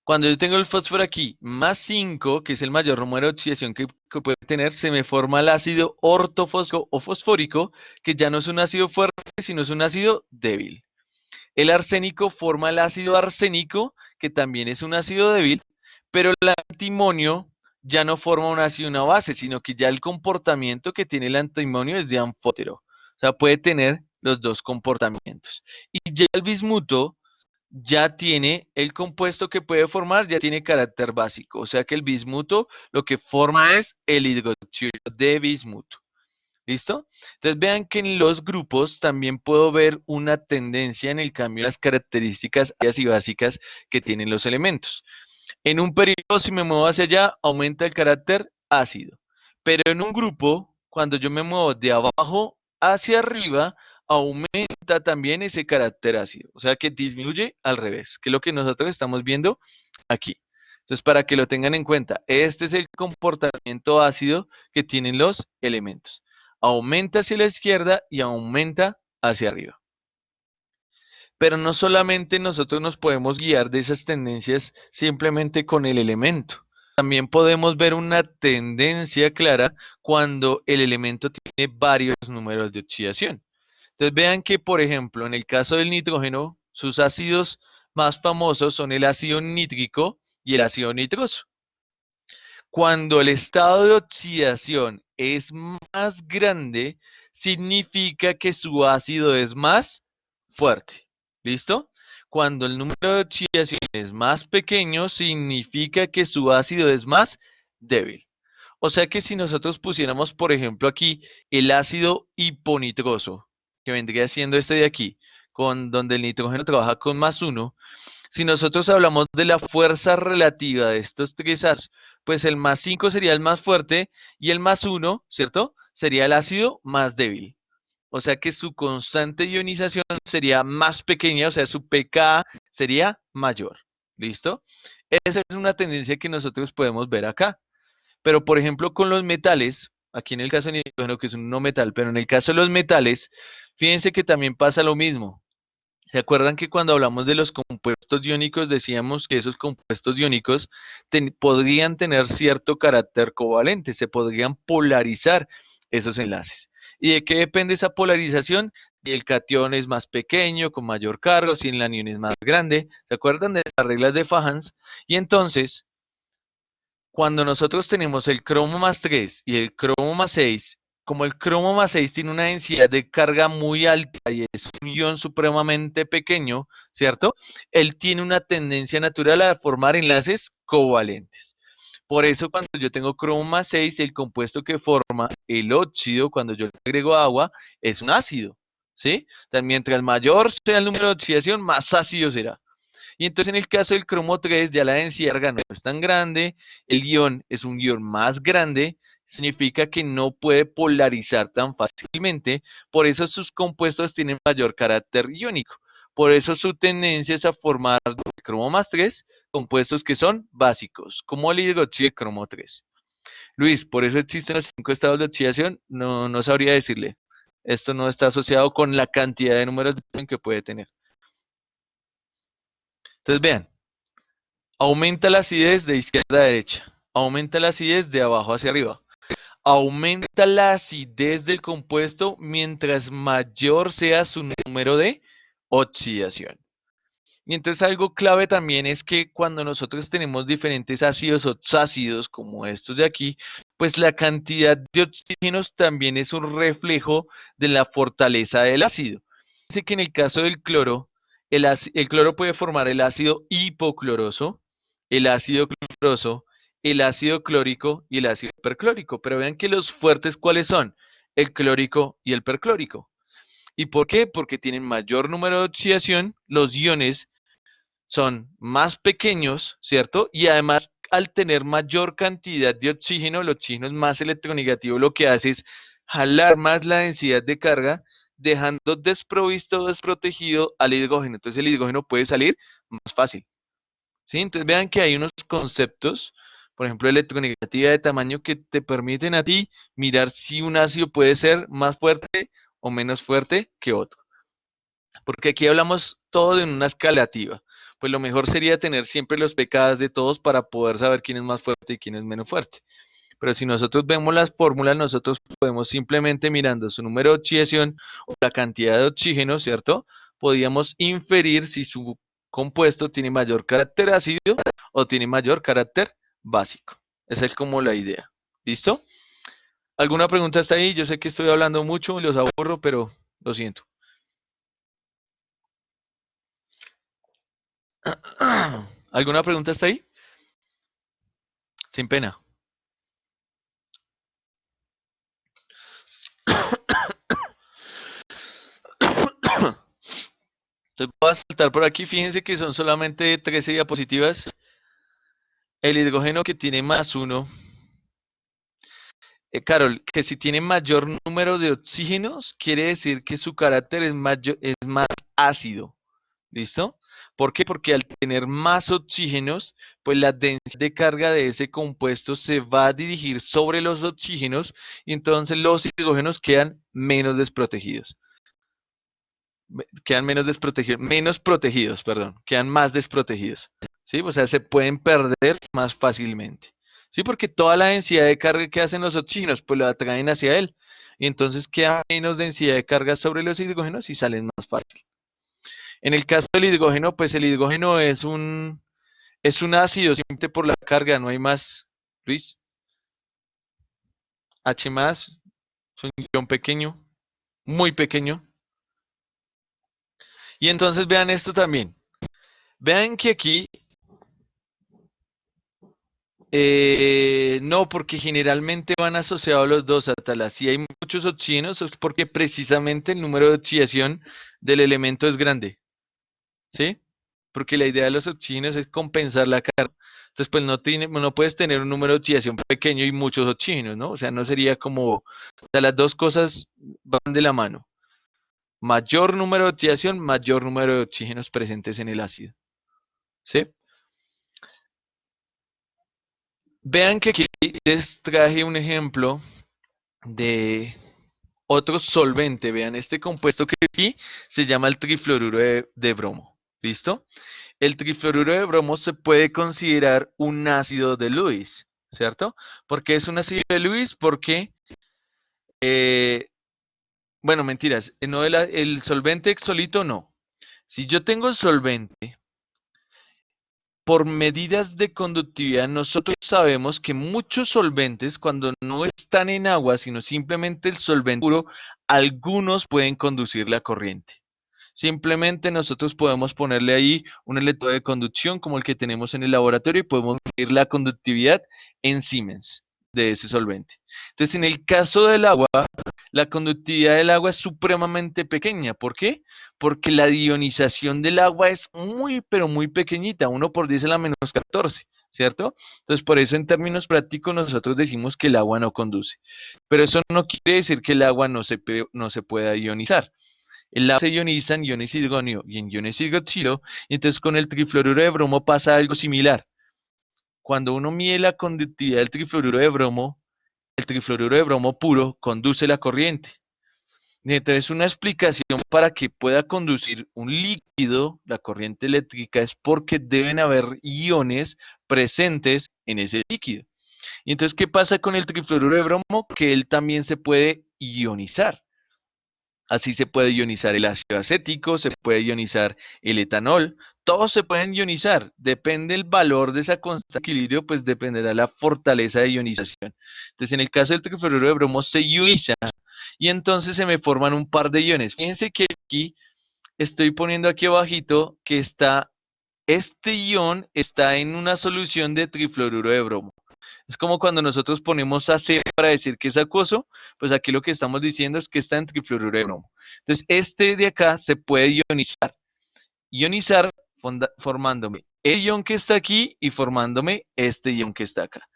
Cuando yo tengo el fósforo aquí, más 5, que es el mayor número de oxidación que puede tener, se me forma el ácido ortofosfórico o fosfórico, que ya no es un ácido fuerte, sino es un ácido débil. El arsénico forma el ácido arsénico, que también es un ácido débil, pero el antimonio ya no forma un ácido y una base, sino que ya el comportamiento que tiene el antimonio es de anfótero. O sea, puede tener los dos comportamientos. Y ya el bismuto ya tiene el compuesto que puede formar, ya tiene carácter básico. O sea que el bismuto lo que forma es el hidroxilo de bismuto. ¿Listo? Entonces vean que en los grupos también puedo ver una tendencia en el cambio de las características y básicas que tienen los elementos. En un periodo, si me muevo hacia allá, aumenta el carácter ácido. Pero en un grupo, cuando yo me muevo de abajo hacia arriba, aumenta también ese carácter ácido. O sea que disminuye al revés, que es lo que nosotros estamos viendo aquí. Entonces, para que lo tengan en cuenta, este es el comportamiento ácido que tienen los elementos. Aumenta hacia la izquierda y aumenta hacia arriba. Pero no solamente nosotros nos podemos guiar de esas tendencias simplemente con el elemento. También podemos ver una tendencia clara cuando el elemento tiene varios números de oxidación. Entonces vean que, por ejemplo, en el caso del nitrógeno, sus ácidos más famosos son el ácido nítrico y el ácido nitroso. Cuando el estado de oxidación es más grande, significa que su ácido es más fuerte. ¿Listo? Cuando el número de oxidación es más pequeño, significa que su ácido es más débil. O sea que si nosotros pusiéramos, por ejemplo, aquí el ácido hiponitroso, que vendría siendo este de aquí, con donde el nitrógeno trabaja con más 1, si nosotros hablamos de la fuerza relativa de estos tres ácidos, pues el más 5 sería el más fuerte y el más 1, ¿cierto? Sería el ácido más débil. O sea que su constante de ionización sería más pequeña, o sea, su pK sería mayor. ¿Listo? Esa es una tendencia que nosotros podemos ver acá. Pero, por ejemplo, con los metales, aquí en el caso de nitrógeno, que es un no metal, pero en el caso de los metales, fíjense que también pasa lo mismo. ¿Se acuerdan que cuando hablamos de los compuestos iónicos decíamos que esos compuestos iónicos podrían tener cierto carácter covalente, se podrían polarizar esos enlaces? ¿Y de qué depende esa polarización? Si el catión es más pequeño, con mayor carga, si el anión es más grande. ¿Se acuerdan de las reglas de Fajans? Y entonces, cuando nosotros tenemos el cromo más 3 y el cromo más 6, como el cromo más 6 tiene una densidad de carga muy alta y es un ion supremamente pequeño, ¿cierto? Él tiene una tendencia natural a formar enlaces covalentes. Por eso cuando yo tengo cromo más 6, el compuesto que forma el óxido, cuando yo le agrego agua, es un ácido, ¿sí? Entonces, mientras mayor sea el número de oxidación, más ácido será. Y entonces en el caso del cromo 3 ya la densidad de carga no es tan grande, el ion es un ion más grande, significa que no puede polarizar tan fácilmente, por eso sus compuestos tienen mayor carácter iónico. Por eso su tendencia es a formar el cromo más 3 compuestos que son básicos, como el hidroxilo de cromo 3. Luis, por eso existen los 5 estados de oxidación, no sabría decirle. Esto no está asociado con la cantidad de números de ion que puede tener. Entonces vean, aumenta la acidez de izquierda a derecha. Aumenta la acidez de abajo hacia arriba. Aumenta la acidez del compuesto mientras mayor sea su número de oxidación. Y entonces algo clave también es que cuando nosotros tenemos diferentes ácidos oxácidos como estos de aquí, pues la cantidad de oxígenos también es un reflejo de la fortaleza del ácido. Dice que en el caso del cloro, el cloro puede formar el ácido hipocloroso, el ácido cloroso, el ácido clórico y el ácido perclórico. Pero vean que los fuertes, ¿cuáles son? El clórico y el perclórico. ¿Y por qué? Porque tienen mayor número de oxidación, los iones son más pequeños, ¿cierto? Y además al tener mayor cantidad de oxígeno, el oxígeno es más electronegativo, lo que hace es jalar más la densidad de carga, dejando desprovisto o desprotegido al hidrógeno. Entonces el hidrógeno puede salir más fácil. ¿Sí? Entonces vean que hay unos conceptos, por ejemplo, electronegatividad de tamaño que te permiten a ti mirar si un ácido puede ser más fuerte o menos fuerte que otro. Porque aquí hablamos todo en una escalativa. Pues lo mejor sería tener siempre los pKs de todos para poder saber quién es más fuerte y quién es menos fuerte. Pero si nosotros vemos las fórmulas, nosotros podemos simplemente mirando su número de oxidación o la cantidad de oxígeno, ¿cierto? Podríamos inferir si su compuesto tiene mayor carácter ácido o tiene mayor carácter básico. Esa es como la idea. ¿Listo? ¿Alguna pregunta hasta ahí? Yo sé que estoy hablando mucho y los aburro, pero lo siento. ¿Alguna pregunta hasta ahí? Sin pena. Entonces voy a saltar por aquí. Fíjense que son solamente 13 diapositivas. El hidrógeno que tiene más uno. Carol, que si tiene mayor número de oxígenos, quiere decir que su carácter es más ácido. ¿Listo? ¿Por qué? Porque al tener más oxígenos, pues la densidad de carga de ese compuesto se va a dirigir sobre los oxígenos y entonces los hidrógenos quedan menos desprotegidos. Quedan menos protegidos, perdón, quedan más desprotegidos. ¿Sí? O sea, se pueden perder más fácilmente. ¿Sí? Porque toda la densidad de carga que hacen los oxígenos, pues la atraen hacia él. Y entonces queda menos densidad de carga sobre los hidrógenos y salen más fácil. En el caso del hidrógeno, pues el hidrógeno es un ácido simplemente por la carga, no hay más. Luis, H más, es un ion pequeño, muy pequeño. Y entonces vean esto también. Vean que aquí, no, porque generalmente van asociados los dos, Atala. Si hay muchos oxígenos es porque precisamente el número de oxidación del elemento es grande, ¿sí? Porque la idea de los oxígenos es compensar la carga. Entonces, pues no puedes tener un número de oxidación pequeño y muchos oxígenos, ¿no? O sea, no sería como, o sea, las dos cosas van de la mano. Mayor número de oxidación, mayor número de oxígenos presentes en el ácido, ¿sí? Vean que aquí les traje un ejemplo de otro solvente. Vean, este compuesto que aquí se llama el trifluoruro de bromo. ¿Listo? El trifluoruro de bromo se puede considerar un ácido de Lewis, ¿cierto? ¿Por qué es un ácido de Lewis? Porque, eh, bueno, mentiras, no el solvente solito no. Si yo tengo el solvente, por medidas de conductividad, nosotros sabemos que muchos solventes, cuando no están en agua, sino simplemente el solvente puro, algunos pueden conducir la corriente. Simplemente nosotros podemos ponerle ahí un electrodo de conducción como el que tenemos en el laboratorio y podemos medir la conductividad en Siemens de ese solvente. Entonces, en el caso del agua, la conductividad del agua es supremamente pequeña. ¿Por qué? Porque la ionización del agua es muy, pero muy pequeñita, 1 por 10 a la menos 14, ¿cierto? Entonces, por eso en términos prácticos nosotros decimos que el agua no conduce. Pero eso no quiere decir que el agua no se pueda ionizar. El agua se ioniza en iones hidrógeno y en iones hidroxilo, y entonces con el trifluoruro de bromo pasa algo similar. Cuando uno mide la conductividad del trifluoruro de bromo, el trifluoruro de bromo puro conduce la corriente. Y entonces una explicación para que pueda conducir un líquido, la corriente eléctrica, es porque deben haber iones presentes en ese líquido. Y entonces, ¿qué pasa con el trifluoruro de bromo? Que él también se puede ionizar. Así se puede ionizar el ácido acético, se puede ionizar el etanol, todos se pueden ionizar. Depende el valor de esa constante de equilibrio, pues dependerá la fortaleza de ionización. Entonces, en el caso del trifluoruro de bromo se ioniza y entonces se me forman un par de iones. Fíjense que aquí estoy poniendo aquí abajito que este ion está en una solución de trifluoruro de bromo. Es como cuando nosotros ponemos AC para decir que es acuoso, pues aquí lo que estamos diciendo es que está en trifluoruro de bromo. Entonces, este de acá se puede ionizar. Ionizar formándome el ion que está aquí y formándome este ion que está acá.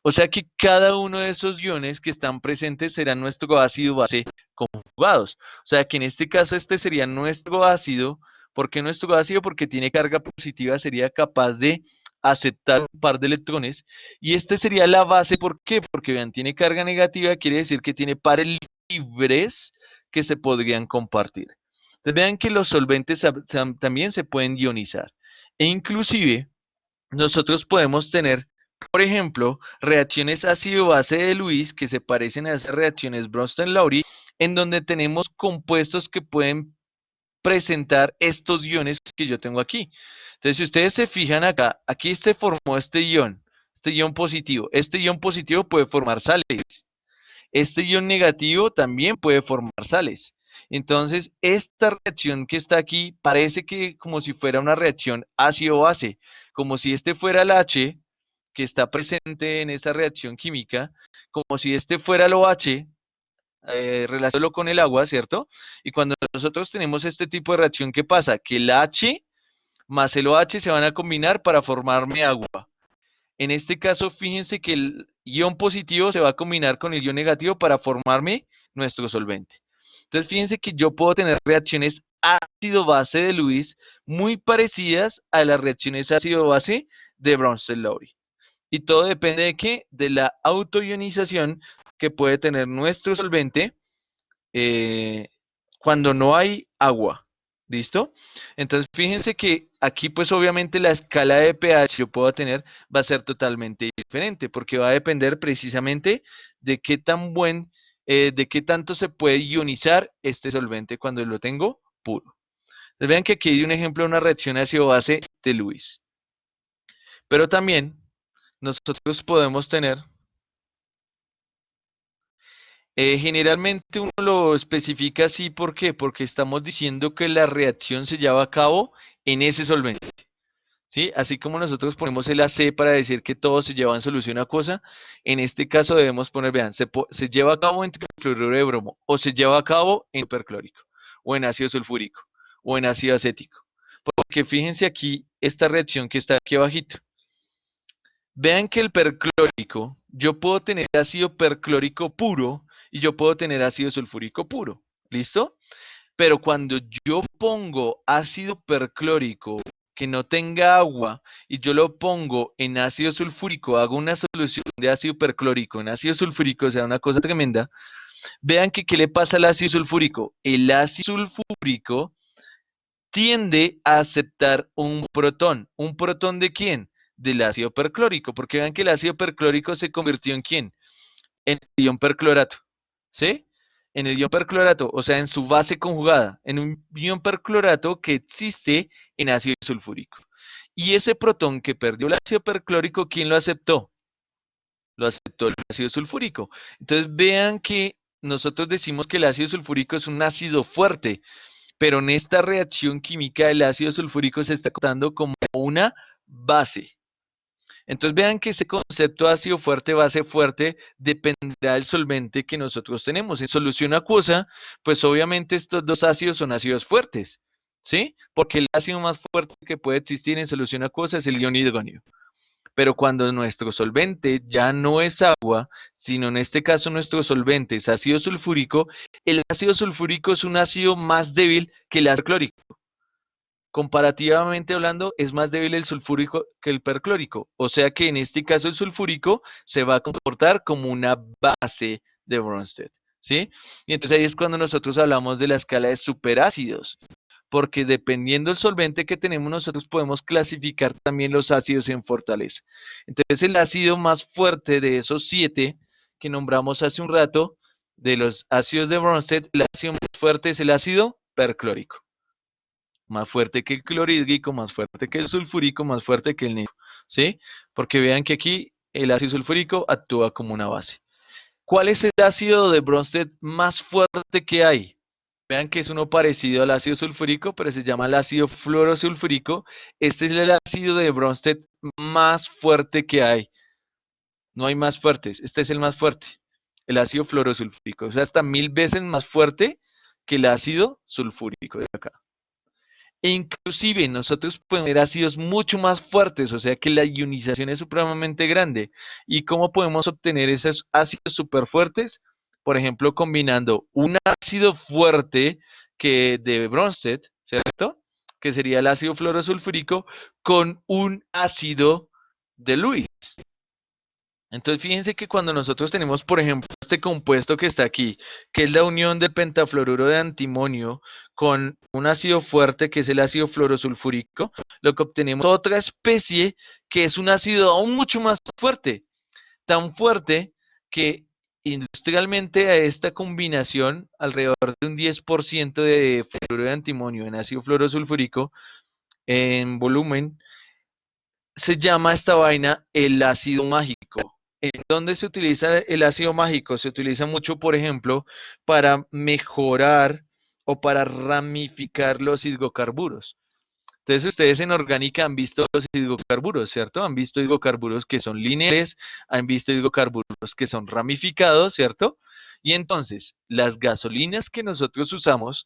O sea que cada uno de esos iones que están presentes será nuestro ácido base conjugados. O sea que en este caso este sería nuestro ácido. ¿Por qué nuestro ácido? Porque tiene carga positiva, sería capaz de aceptar un par de electrones. Y este sería la base, ¿por qué? Porque vean, tiene carga negativa, quiere decir que tiene pares libres que se podrían compartir. Entonces vean que los solventes también se pueden ionizar. E inclusive nosotros podemos tener, por ejemplo, reacciones ácido-base de Lewis que se parecen a esas reacciones Bronsted-Lowry, en donde tenemos compuestos que pueden presentar estos iones que yo tengo aquí. Entonces, si ustedes se fijan acá, aquí se formó este ion positivo. Este ion positivo puede formar sales. Este ion negativo también puede formar sales. Entonces, esta reacción que está aquí parece que como si fuera una reacción ácido-base, como si este fuera el H que está presente en esta reacción química, como si este fuera el OH, relacionarlo con el agua, ¿cierto? Y cuando nosotros tenemos este tipo de reacción, ¿qué pasa? Que el H más el OH se van a combinar para formarme agua. En este caso, fíjense que el ion positivo se va a combinar con el ion negativo para formarme nuestro solvente. Entonces, fíjense que yo puedo tener reacciones ácido-base de Lewis muy parecidas a las reacciones ácido-base de Bronsted-Lowry. Y todo depende de qué? De la autoionización que puede tener nuestro solvente eh, cuando no hay agua. ¿Listo? Entonces fíjense que aquí pues obviamente la escala de pH que yo puedo tener va a ser totalmente diferente porque va a depender precisamente de qué de qué tanto se puede ionizar este solvente cuando lo tengo puro. Entonces, vean que aquí hay un ejemplo de una reacción ácido-base de Lewis. Pero también nosotros podemos tener, generalmente uno lo especifica así, ¿por qué? Porque estamos diciendo que la reacción se lleva a cabo en ese solvente, ¿sí? Así como nosotros ponemos el AC para decir que todo se lleva en solución acuosa, en este caso debemos poner, vean, se lleva a cabo en cloruro de bromo, o se lleva a cabo en perclórico, o en ácido sulfúrico, o en ácido acético. Porque fíjense aquí esta reacción que está aquí abajito. Vean que el perclórico, yo puedo tener ácido perclórico puro y yo puedo tener ácido sulfúrico puro. ¿Listo? Pero cuando yo pongo ácido perclórico que no tenga agua y yo lo pongo en ácido sulfúrico, hago una solución de ácido perclórico en ácido sulfúrico, o sea, una cosa tremenda. Vean que ¿qué le pasa al ácido sulfúrico? El ácido sulfúrico tiende a aceptar un protón. ¿Un protón de quién? Del ácido perclórico, porque vean que el ácido perclórico se convirtió en quién? En el ion perclorato, ¿sí? En el ion perclorato, o sea, en su base conjugada, en un ion perclorato que existe en ácido sulfúrico. Y ese protón que perdió el ácido perclórico, ¿quién lo aceptó? Lo aceptó el ácido sulfúrico. Entonces vean que nosotros decimos que el ácido sulfúrico es un ácido fuerte, pero en esta reacción química el ácido sulfúrico se está contando como una base. Entonces vean que ese concepto de ácido fuerte, base fuerte, dependerá del solvente que nosotros tenemos. En solución acuosa, pues obviamente estos dos ácidos son ácidos fuertes, ¿sí? Porque el ácido más fuerte que puede existir en solución acuosa es el ion hidrógeno. Pero cuando nuestro solvente ya no es agua, sino en este caso nuestro solvente es ácido sulfúrico, el ácido sulfúrico es un ácido más débil que el ácido clórico. Comparativamente hablando, es más débil el sulfúrico que el perclórico. O sea que en este caso el sulfúrico se va a comportar como una base de Bronsted, ¿sí? Y entonces ahí es cuando nosotros hablamos de la escala de superácidos, porque dependiendo del solvente que tenemos, nosotros podemos clasificar también los ácidos en fortaleza. Entonces el ácido más fuerte de esos 7 que nombramos hace un rato, de los ácidos de Bronsted, el ácido más fuerte es el ácido perclórico. Más fuerte que el clorhídrico, más fuerte que el sulfúrico, más fuerte que el nítrico, ¿sí? Porque vean que aquí el ácido sulfúrico actúa como una base. ¿Cuál es el ácido de Bronsted más fuerte que hay? Vean que es uno parecido al ácido sulfúrico, pero se llama el ácido fluorosulfúrico. Este es el ácido de Bronsted más fuerte que hay. No hay más fuertes, este es el más fuerte, el ácido fluorosulfúrico. O sea, hasta 1000 veces más fuerte que el ácido sulfúrico de acá. E inclusive nosotros podemos tener ácidos mucho más fuertes, o sea que la ionización es supremamente grande. ¿Y cómo podemos obtener esos ácidos súper fuertes? Por ejemplo, combinando un ácido fuerte que de Bronsted, ¿cierto? Que sería el ácido fluorosulfúrico, con un ácido de Lewis. Entonces, fíjense que cuando nosotros tenemos, por ejemplo, este compuesto que está aquí, que es la unión de pentafluoruro de antimonio con un ácido fuerte, que es el ácido fluorosulfúrico, lo que obtenemos es otra especie que es un ácido aún mucho más fuerte, tan fuerte que industrialmente a esta combinación, alrededor de un 10% de fluoruro de antimonio en ácido fluorosulfúrico en volumen, se llama esta vaina el ácido mágico. ¿En dónde se utiliza el ácido mágico? Se utiliza mucho, por ejemplo, para mejorar o para ramificar los hidrocarburos. Entonces, ustedes en orgánica han visto los hidrocarburos, ¿cierto? Han visto hidrocarburos que son lineales, han visto hidrocarburos que son ramificados, ¿cierto? Y entonces, las gasolinas que nosotros usamos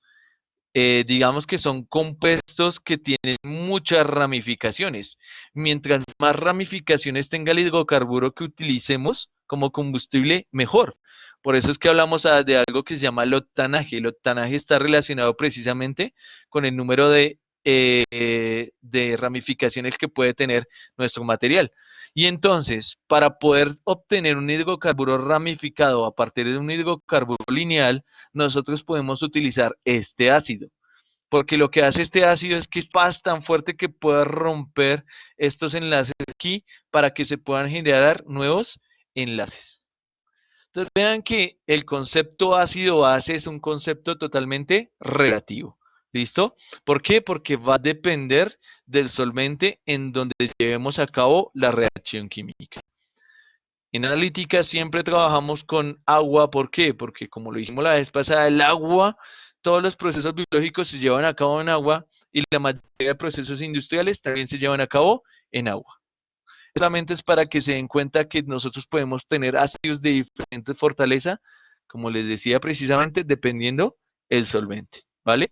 digamos que son compuestos que tienen muchas ramificaciones. Mientras más ramificaciones tenga el hidrocarburo que utilicemos como combustible, mejor. Por eso es que hablamos de algo que se llama el octanaje. El octanaje está relacionado precisamente con el número de ramificaciones que puede tener nuestro material. Y entonces, para poder obtener un hidrocarburo ramificado a partir de un hidrocarburo lineal, nosotros podemos utilizar este ácido, porque lo que hace este ácido es que es tan fuerte que puede romper estos enlaces aquí para que se puedan generar nuevos enlaces. Entonces vean que el concepto ácido-base es un concepto totalmente relativo. ¿Listo? ¿Por qué? Porque va a depender del solvente en donde llevemos a cabo la reacción química. En analítica siempre trabajamos con agua. ¿Por qué? Porque como lo dijimos la vez pasada, el agua, todos los procesos biológicos se llevan a cabo en agua y la mayoría de procesos industriales también se llevan a cabo en agua. Solamente es para que se den cuenta que nosotros podemos tener ácidos de diferente fortaleza, como les decía precisamente, dependiendo el solvente, ¿vale?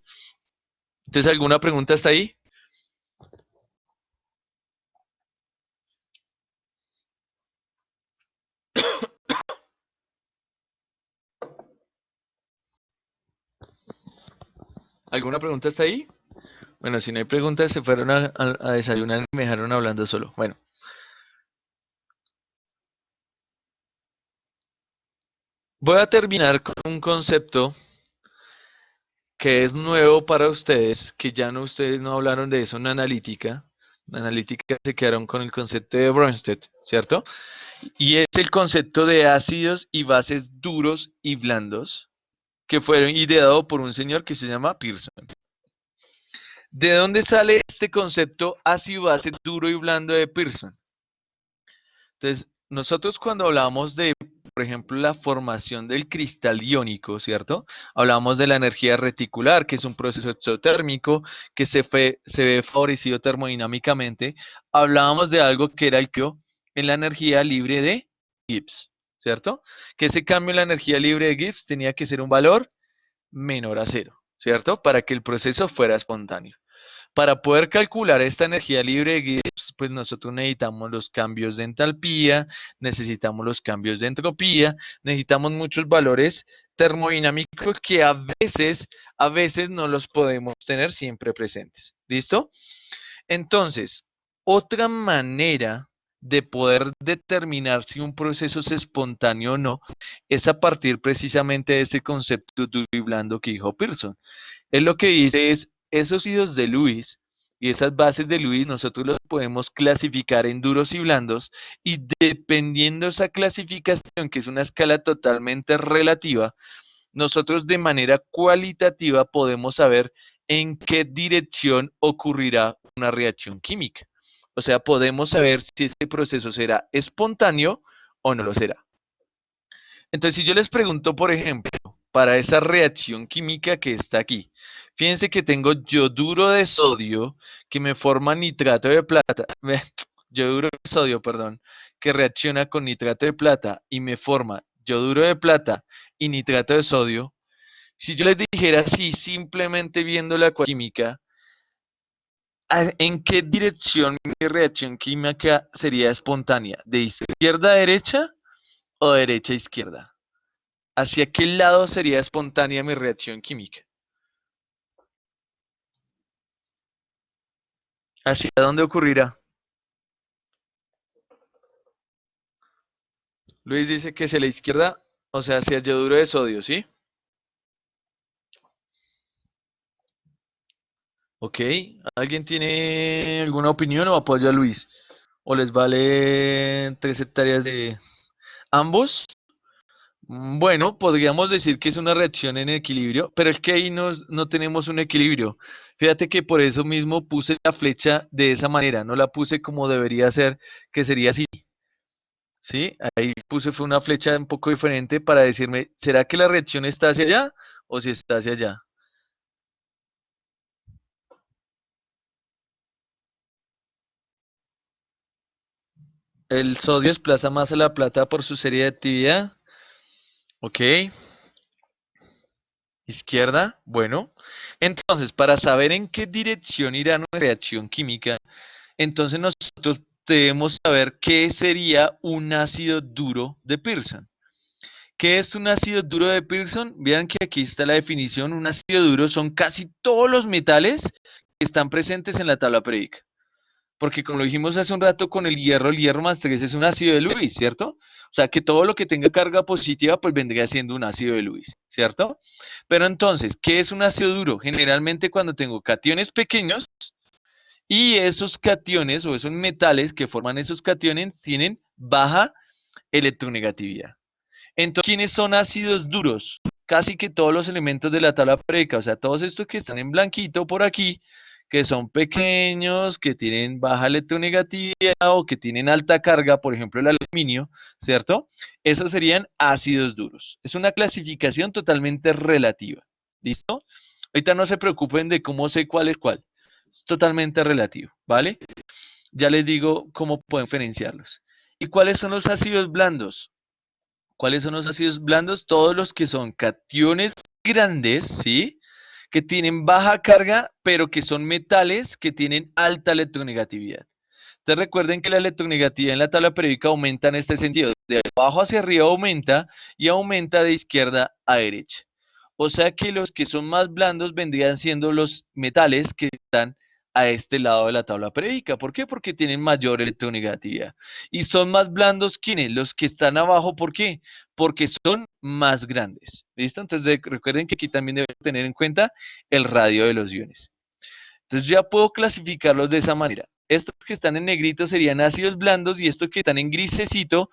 Entonces, ¿alguna pregunta hasta ahí? ¿Alguna pregunta hasta ahí? Bueno, si no hay preguntas, se fueron a desayunar y me dejaron hablando solo. Bueno, voy a terminar con un concepto que es nuevo para ustedes, que ya no ustedes no hablaron de eso en analítica. En analítica se quedaron con el concepto de Bronsted, ¿cierto? Y es el concepto de ácidos y bases duros y blandos, que fueron ideado por un señor que se llama Pearson. ¿De dónde sale este concepto ácido, base duro y blando de Pearson? Entonces, nosotros cuando hablamos de, por ejemplo, la formación del cristal iónico, ¿cierto? Hablamos de la energía reticular, que es un proceso exotérmico que se ve favorecido termodinámicamente. Hablábamos de algo que era el cambio en la energía libre de Gibbs, ¿cierto? Que ese cambio en la energía libre de Gibbs tenía que ser un valor menor a cero, ¿cierto? Para que el proceso fuera espontáneo. Para poder calcular esta energía libre de Gibbs, pues nosotros necesitamos los cambios de entalpía, necesitamos los cambios de entropía, necesitamos muchos valores termodinámicos que a veces no los podemos tener siempre presentes. ¿Listo? Entonces, otra manera de poder determinar si un proceso es espontáneo o no es a partir precisamente de ese concepto duro y blando que dijo Pearson. Él lo que dice es, esos idos de Lewis y esas bases de Lewis nosotros los podemos clasificar en duros y blandos y dependiendo de esa clasificación, que es una escala totalmente relativa, nosotros de manera cualitativa podemos saber en qué dirección ocurrirá una reacción química. O sea, podemos saber si ese proceso será espontáneo o no lo será. Entonces, si yo les pregunto, por ejemplo, para esa reacción química que está aquí, fíjense que tengo yoduro de sodio que me forma nitrato de plata, yoduro de sodio, perdón, que reacciona con nitrato de plata y me forma yoduro de plata y nitrato de sodio. Si yo les dijera así, simplemente viendo la química, ¿En qué dirección mi reacción química sería espontánea? ¿De izquierda a derecha o derecha a izquierda? ¿Hacia qué lado sería espontánea mi reacción química? ¿Hacia dónde ocurrirá? Luis dice que hacia la izquierda, o sea, hacia el yoduro de sodio, ¿sí? Ok. ¿Alguien tiene alguna opinión o apoya a Luis? ¿O les vale 3 hectáreas de ambos? Bueno, podríamos decir que es una reacción en equilibrio, pero es que ahí no tenemos un equilibrio. Fíjate que por eso mismo puse la flecha de esa manera, no la puse como debería ser, que sería así, ¿sí? Ahí puse fue una flecha un poco diferente para decirme, ¿será que la reacción está hacia allá o si está hacia allá? El sodio desplaza más a la plata por su serie de actividad, ok, izquierda, bueno. Entonces, para saber en qué dirección irá nuestra reacción química, entonces nosotros debemos saber qué sería un ácido duro de Pearson. ¿Qué es un ácido duro de Pearson? Vean que aquí está la definición. Un ácido duro son casi todos los metales que están presentes en la tabla periódica. Porque como lo dijimos hace un rato con el hierro más 3 es un ácido de Lewis, ¿cierto? O sea que todo lo que tenga carga positiva pues vendría siendo un ácido de Lewis, ¿cierto? Pero entonces, ¿qué es un ácido duro? Generalmente cuando tengo cationes pequeños y esos cationes o esos metales que forman esos cationes tienen baja electronegatividad. Entonces, ¿quiénes son ácidos duros? Casi que todos los elementos de la tabla periódica, o sea, todos estos que están en blanquito por aquí, que son pequeños, que tienen baja electronegatividad o que tienen alta carga, por ejemplo, el aluminio, ¿cierto? Esos serían ácidos duros. Es una clasificación totalmente relativa. ¿Listo? Ahorita no se preocupen de cómo sé cuál es cuál. Es totalmente relativo, ¿vale? Ya les digo cómo pueden diferenciarlos. ¿Y cuáles son los ácidos blandos? ¿Cuáles son los ácidos blandos? Todos los que son cationes grandes, ¿sí? Que tienen baja carga, pero que son metales que tienen alta electronegatividad. Entonces recuerden que la electronegatividad en la tabla periódica aumenta en este sentido. De abajo hacia arriba aumenta y aumenta de izquierda a derecha. O sea que los que son más blandos vendrían siendo los metales que están a este lado de la tabla periódica. ¿Por qué? Porque tienen mayor electronegatividad. Y son más blandos, ¿quiénes? Los que están abajo, ¿por qué? Porque son más grandes. ¿Listo? Entonces recuerden que aquí también deben tener en cuenta el radio de los iones. Entonces ya puedo clasificarlos de esa manera. Estos que están en negrito serían ácidos blandos y estos que están en grisecito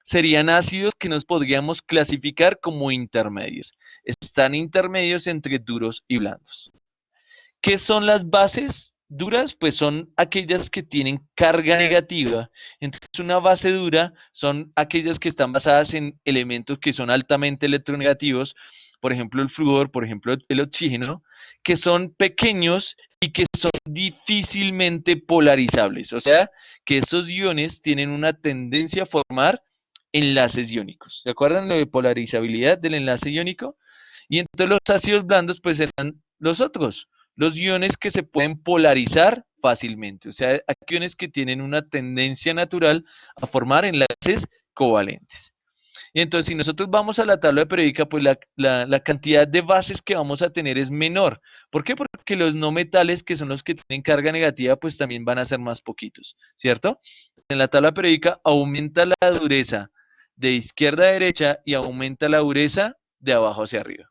serían ácidos que nos podríamos clasificar como intermedios. Están intermedios entre duros y blandos. ¿Qué son las bases duras? Pues son aquellas que tienen carga negativa. Entonces, una base dura son aquellas que están basadas en elementos que son altamente electronegativos, por ejemplo, el flúor, por ejemplo, el oxígeno, que son pequeños y que son difícilmente polarizables. O sea, que esos iones tienen una tendencia a formar enlaces iónicos. ¿Se acuerdan de polarizabilidad del enlace iónico? Y entonces los ácidos blandos pues serán los otros, los iones que se pueden polarizar fácilmente, o sea, iones que tienen una tendencia natural a formar enlaces covalentes. Y entonces, si nosotros vamos a la tabla periódica, pues la cantidad de bases que vamos a tener es menor. ¿Por qué? Porque los no metales, que son los que tienen carga negativa, pues también van a ser más poquitos, ¿cierto? En la tabla periódica aumenta la dureza de izquierda a derecha y aumenta la dureza de abajo hacia arriba.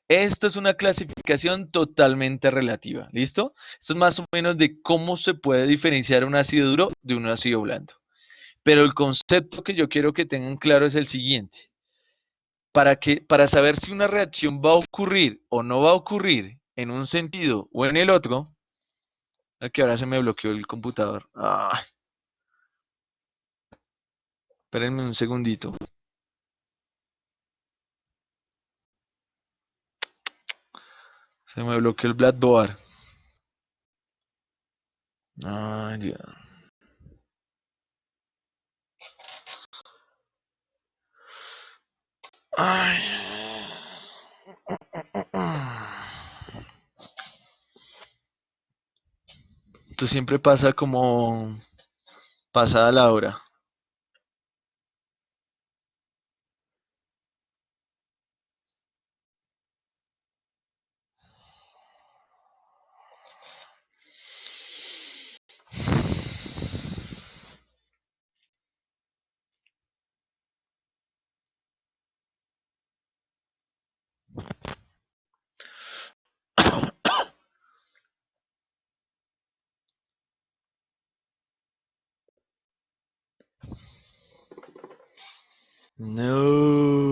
Esto es una clasificación totalmente relativa, ¿listo? Esto es más o menos de cómo se puede diferenciar un ácido duro de un ácido blando. Pero el concepto que yo quiero que tengan claro es el siguiente. Para saber si una reacción va a ocurrir o no va a ocurrir en un sentido o en el otro, que ahora se me bloqueó el computador. Espérenme un segundito. Se me bloqueó el Blackboard. Ya. Ay. Entonces siempre pasa como pasada la hora. No.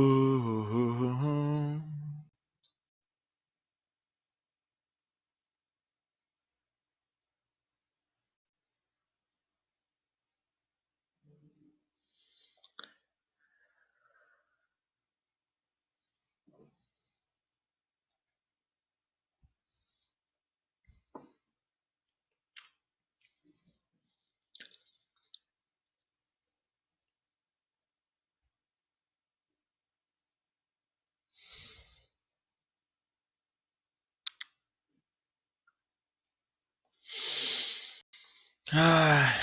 Ay,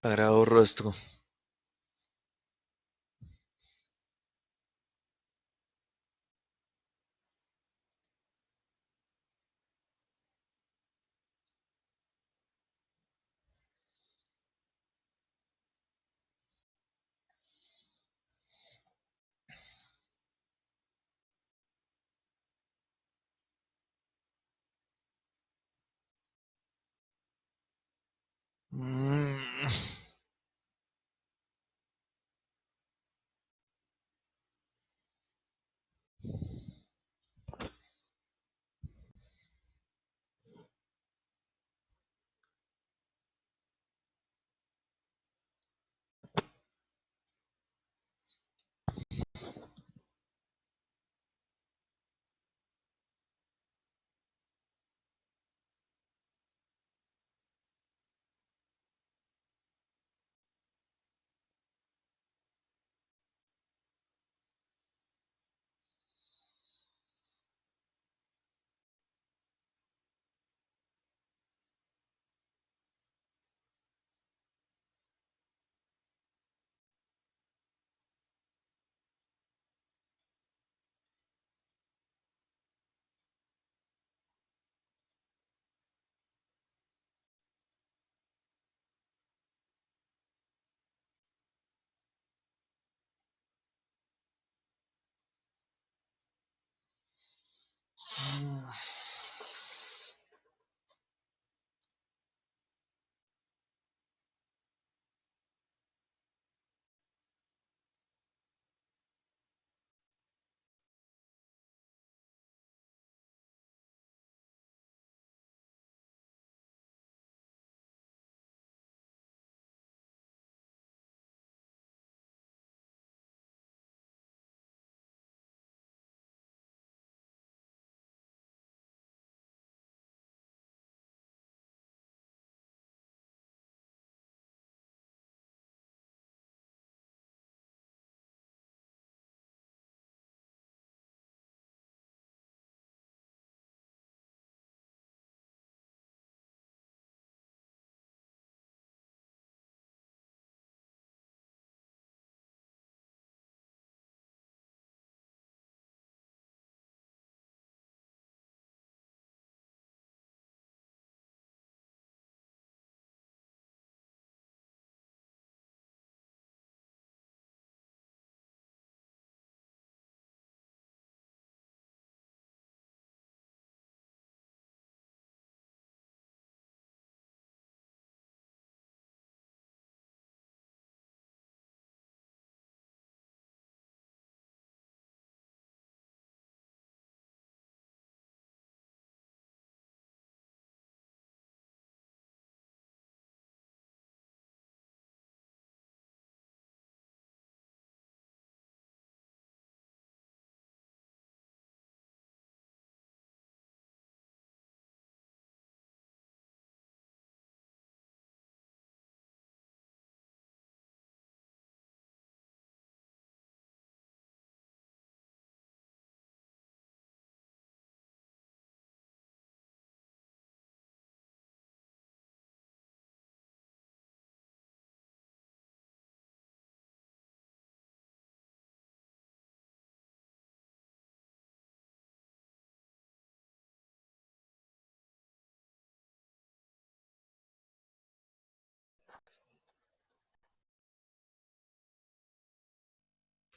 sagrado rostro. Mm.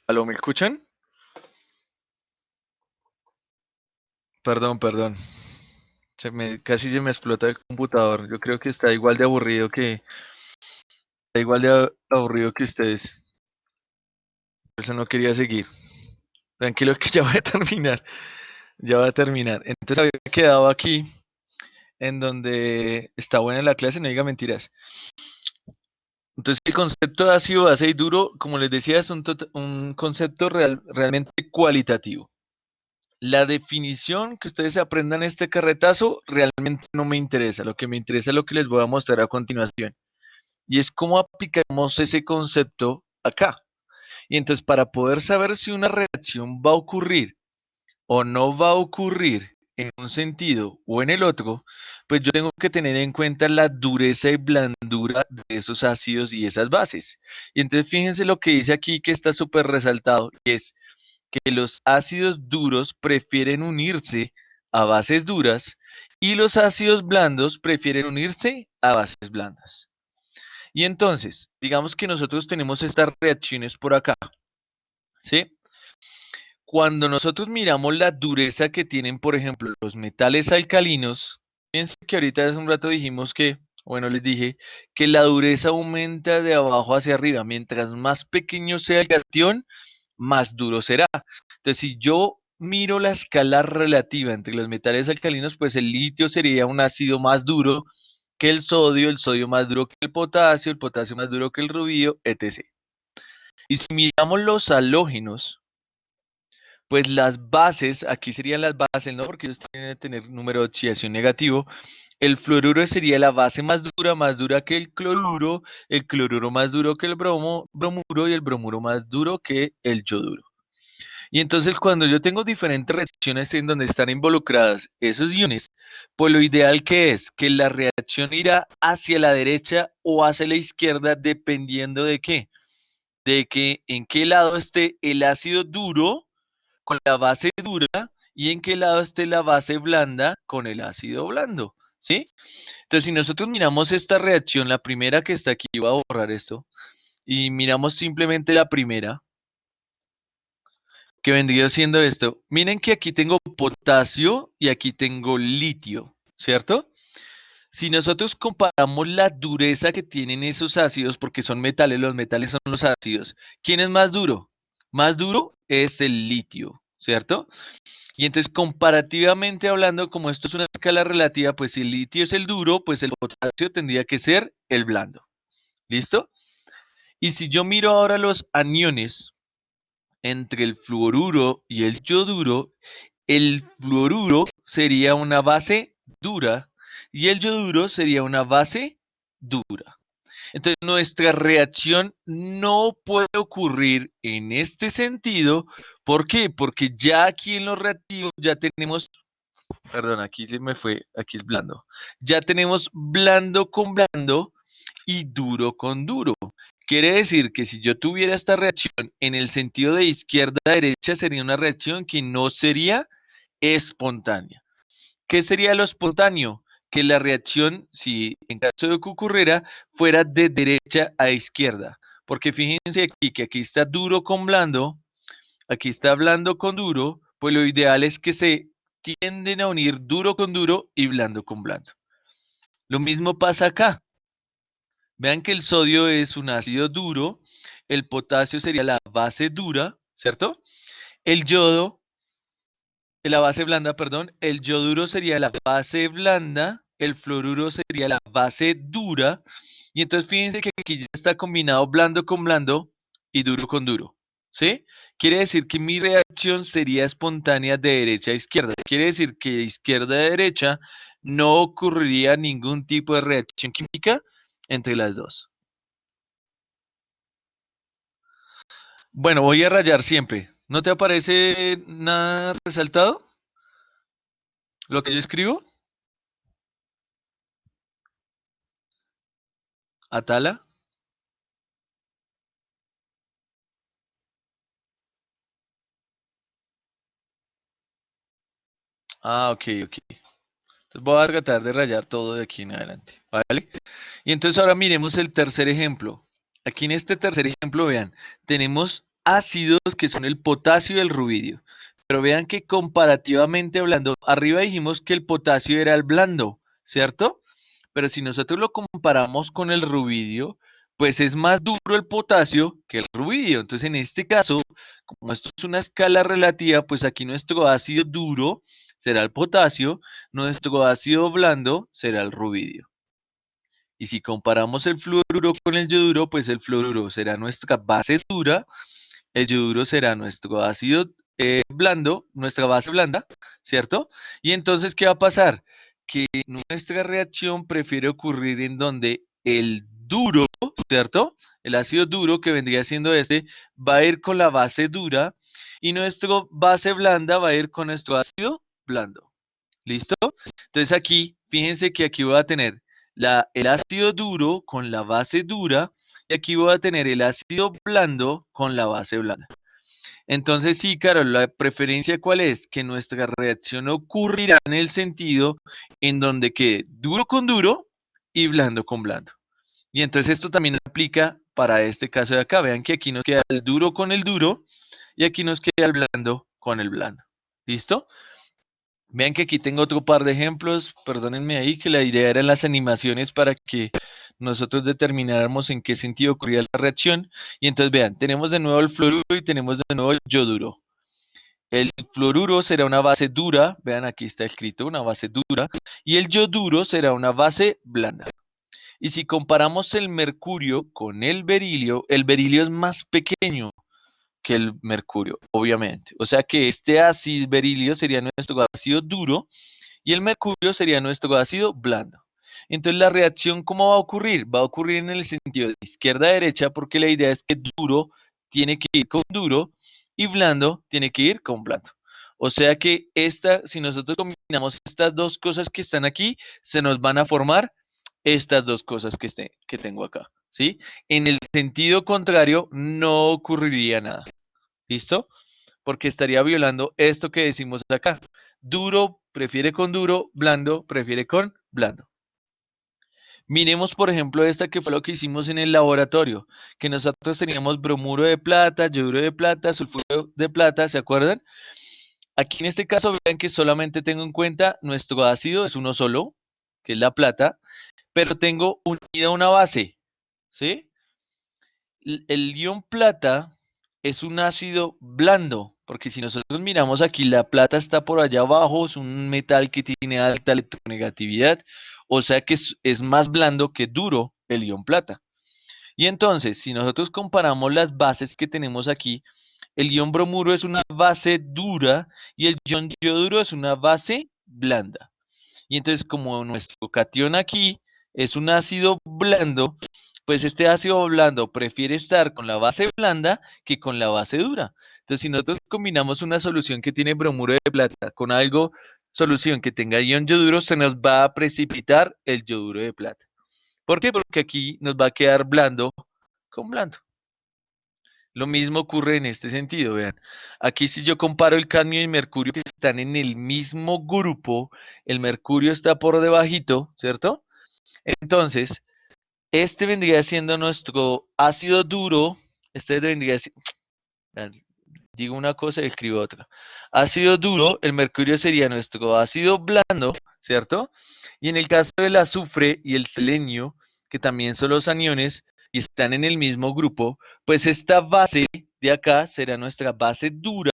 ¿Aló, me escuchan? Perdón, perdón. Casi se me explota el computador. Yo creo que está igual de aburrido que ustedes. Por eso no quería seguir. Tranquilos que ya voy a terminar. Ya va a terminar. Entonces había quedado aquí en donde está buena la clase, no diga mentiras. Entonces el concepto de ácido, base y duro, como les decía, es un concepto realmente cualitativo. La definición que ustedes aprendan este carretazo realmente no me interesa. Lo que me interesa es lo que les voy a mostrar a continuación. Y es cómo aplicamos ese concepto acá. Y entonces para poder saber si una reacción va a ocurrir o no va a ocurrir en un sentido o en el otro, pues yo tengo que tener en cuenta la dureza y blandura de esos ácidos y esas bases. Y entonces fíjense lo que dice aquí que está súper resaltado, y es que los ácidos duros prefieren unirse a bases duras y los ácidos blandos prefieren unirse a bases blandas. Y entonces, digamos que nosotros tenemos estas reacciones por acá, ¿sí? Cuando nosotros miramos la dureza que tienen, por ejemplo, los metales alcalinos, fíjense que ahorita hace un rato dijimos que, bueno, les dije que la dureza aumenta de abajo hacia arriba. Mientras más pequeño sea el cation, más duro será. Entonces, si yo miro la escala relativa entre los metales alcalinos, pues el litio sería un ácido más duro que el sodio más duro que el potasio más duro que el rubio, etc. Y si miramos los halógenos, pues las bases, aquí serían las bases, ¿no? Porque ellos tienen que tener número de oxidación negativo. El fluoruro sería la base más dura que el cloruro más duro que el bromuro y el bromuro más duro que el yoduro. Y entonces cuando yo tengo diferentes reacciones en donde están involucradas esos iones, pues lo ideal que es que la reacción irá hacia la derecha o hacia la izquierda dependiendo de qué, de que en qué lado esté el ácido duro con la base dura y en qué lado esté la base blanda con el ácido blando, ¿sí? Entonces, si nosotros miramos esta reacción, la primera que está aquí, voy a borrar esto, y miramos simplemente la primera, que vendría siendo esto. Miren que aquí tengo potasio y aquí tengo litio, ¿cierto? Si nosotros comparamos la dureza que tienen esos ácidos, porque son metales, los metales son los ácidos, ¿quién es más duro? Más duro es el litio, ¿cierto? Y entonces, comparativamente hablando, como esto es una escala relativa, pues si el litio es el duro, pues el potasio tendría que ser el blando. ¿Listo? Y si yo miro ahora los aniones entre el fluoruro y el fluoruro sería una base dura y el yoduro sería una base dura. Entonces, nuestra reacción no puede ocurrir en este sentido. ¿Por qué? Porque ya aquí en los reactivos ya tenemos, perdón, aquí se me fue, aquí es blando. Ya tenemos blando con blando y duro con duro. Quiere decir que si yo tuviera esta reacción en el sentido de izquierda a derecha, sería una reacción que no sería espontánea. ¿Qué sería lo espontáneo? Que la reacción, si en caso de que ocurriera, fuera de derecha a izquierda. Porque fíjense aquí que aquí está duro con blando, aquí está blando con duro, pues lo ideal es que se tienden a unir duro con duro y blando con blando. Lo mismo pasa acá. Vean que el sodio es un ácido duro, el potasio sería la base dura, ¿cierto? El yodo, la base blanda, perdón, el yoduro sería la base blanda, el fluoruro sería la base dura, y entonces fíjense que aquí ya está combinado blando con blando y duro con duro, ¿sí? Quiere decir que mi reacción sería espontánea de derecha a izquierda. Quiere decir que de izquierda a derecha no ocurriría ningún tipo de reacción química entre las dos. Bueno, voy a rayar siempre. ¿No te aparece nada resaltado? Lo que yo escribo, Atala. Ah, ok, ok. Entonces voy a tratar de rayar todo de aquí en adelante, ¿vale? Y entonces ahora miremos el tercer ejemplo. Aquí en este tercer ejemplo, vean, tenemos ácidos que son el potasio y el rubidio. Pero vean que comparativamente hablando, arriba dijimos que el potasio era el blando, ¿cierto? Pero si nosotros lo comparamos con el rubidio, pues es más duro el potasio que el rubidio. Entonces, en este caso, como esto es una escala relativa, pues aquí nuestro ácido duro será el potasio, nuestro ácido blando será el rubidio. Y si comparamos el fluoruro con el yoduro, pues el fluoruro será nuestra base dura, el yoduro será nuestro ácido blando, nuestra base blanda, ¿cierto? Y entonces, ¿qué va a pasar? Que nuestra reacción prefiere ocurrir en donde el duro, ¿cierto? El ácido duro que vendría siendo este, va a ir con la base dura y nuestro base blanda va a ir con nuestro ácido blando. ¿Listo? Entonces aquí, fíjense que aquí voy a tener el ácido duro con la base dura y aquí voy a tener el ácido blando con la base blanda. Entonces sí, Carol, la preferencia cuál es? Que nuestra reacción ocurrirá en el sentido en donde quede duro con duro y blando con blando. Y entonces esto también aplica para este caso de acá. Vean que aquí nos queda el duro con el duro y aquí nos queda el blando con el blando. ¿Listo? Vean que aquí tengo otro par de ejemplos, perdónenme ahí, que la idea eran las animaciones para que nosotros determináramos en qué sentido ocurría la reacción. Y entonces vean, tenemos de nuevo el fluoruro y tenemos de nuevo el yoduro. El fluoruro será una base dura, vean aquí está escrito, una base dura, y el yoduro será una base blanda. Y si comparamos el mercurio con el berilio es más pequeño que el mercurio, obviamente. O sea que este ácido berilio sería nuestro ácido duro y el mercurio sería nuestro ácido blando. Entonces la reacción, ¿cómo va a ocurrir? Va a ocurrir en el sentido de izquierda a derecha porque la idea es que duro tiene que ir con duro y blando tiene que ir con blando. O sea que si nosotros combinamos estas dos cosas que están aquí, se nos van a formar estas dos cosas que tengo acá. ¿Sí? En el sentido contrario, no ocurriría nada. ¿Listo? Porque estaría violando esto que decimos acá. Duro prefiere con duro, blando prefiere con blando. Miremos, por ejemplo, esta que fue lo que hicimos en el laboratorio, que nosotros teníamos bromuro de plata, yoduro de plata, sulfuro de plata, ¿se acuerdan? Aquí en este caso vean que solamente tengo en cuenta nuestro ácido, es uno solo, que es la plata, pero tengo unida una base, ¿sí? El ion plata es un ácido blando, porque si nosotros miramos aquí, la plata está por allá abajo, es un metal que tiene alta electronegatividad, o sea que es más blando que duro el ion plata. Y entonces, si nosotros comparamos las bases que tenemos aquí, el ion bromuro es una base dura y el ion yoduro es una base blanda. Y entonces, como nuestro catión aquí es un ácido blando, pues este ácido blando prefiere estar con la base blanda que con la base dura. Entonces, si nosotros combinamos una solución que tiene bromuro de plata con algo, solución que tenga ion yoduro, se nos va a precipitar el yoduro de plata. ¿Por qué? Porque aquí nos va a quedar blando con blando. Lo mismo ocurre en este sentido, vean. Aquí si yo comparo el cadmio y el mercurio que están en el mismo grupo, el mercurio está por debajito, ¿cierto? Entonces, este vendría siendo nuestro ácido duro, este vendría siendo, digo una cosa y escribo otra. Ácido duro, el mercurio sería nuestro ácido blando, ¿cierto? Y en el caso del azufre y el selenio, que también son los aniones y están en el mismo grupo, pues esta base de acá será nuestra base dura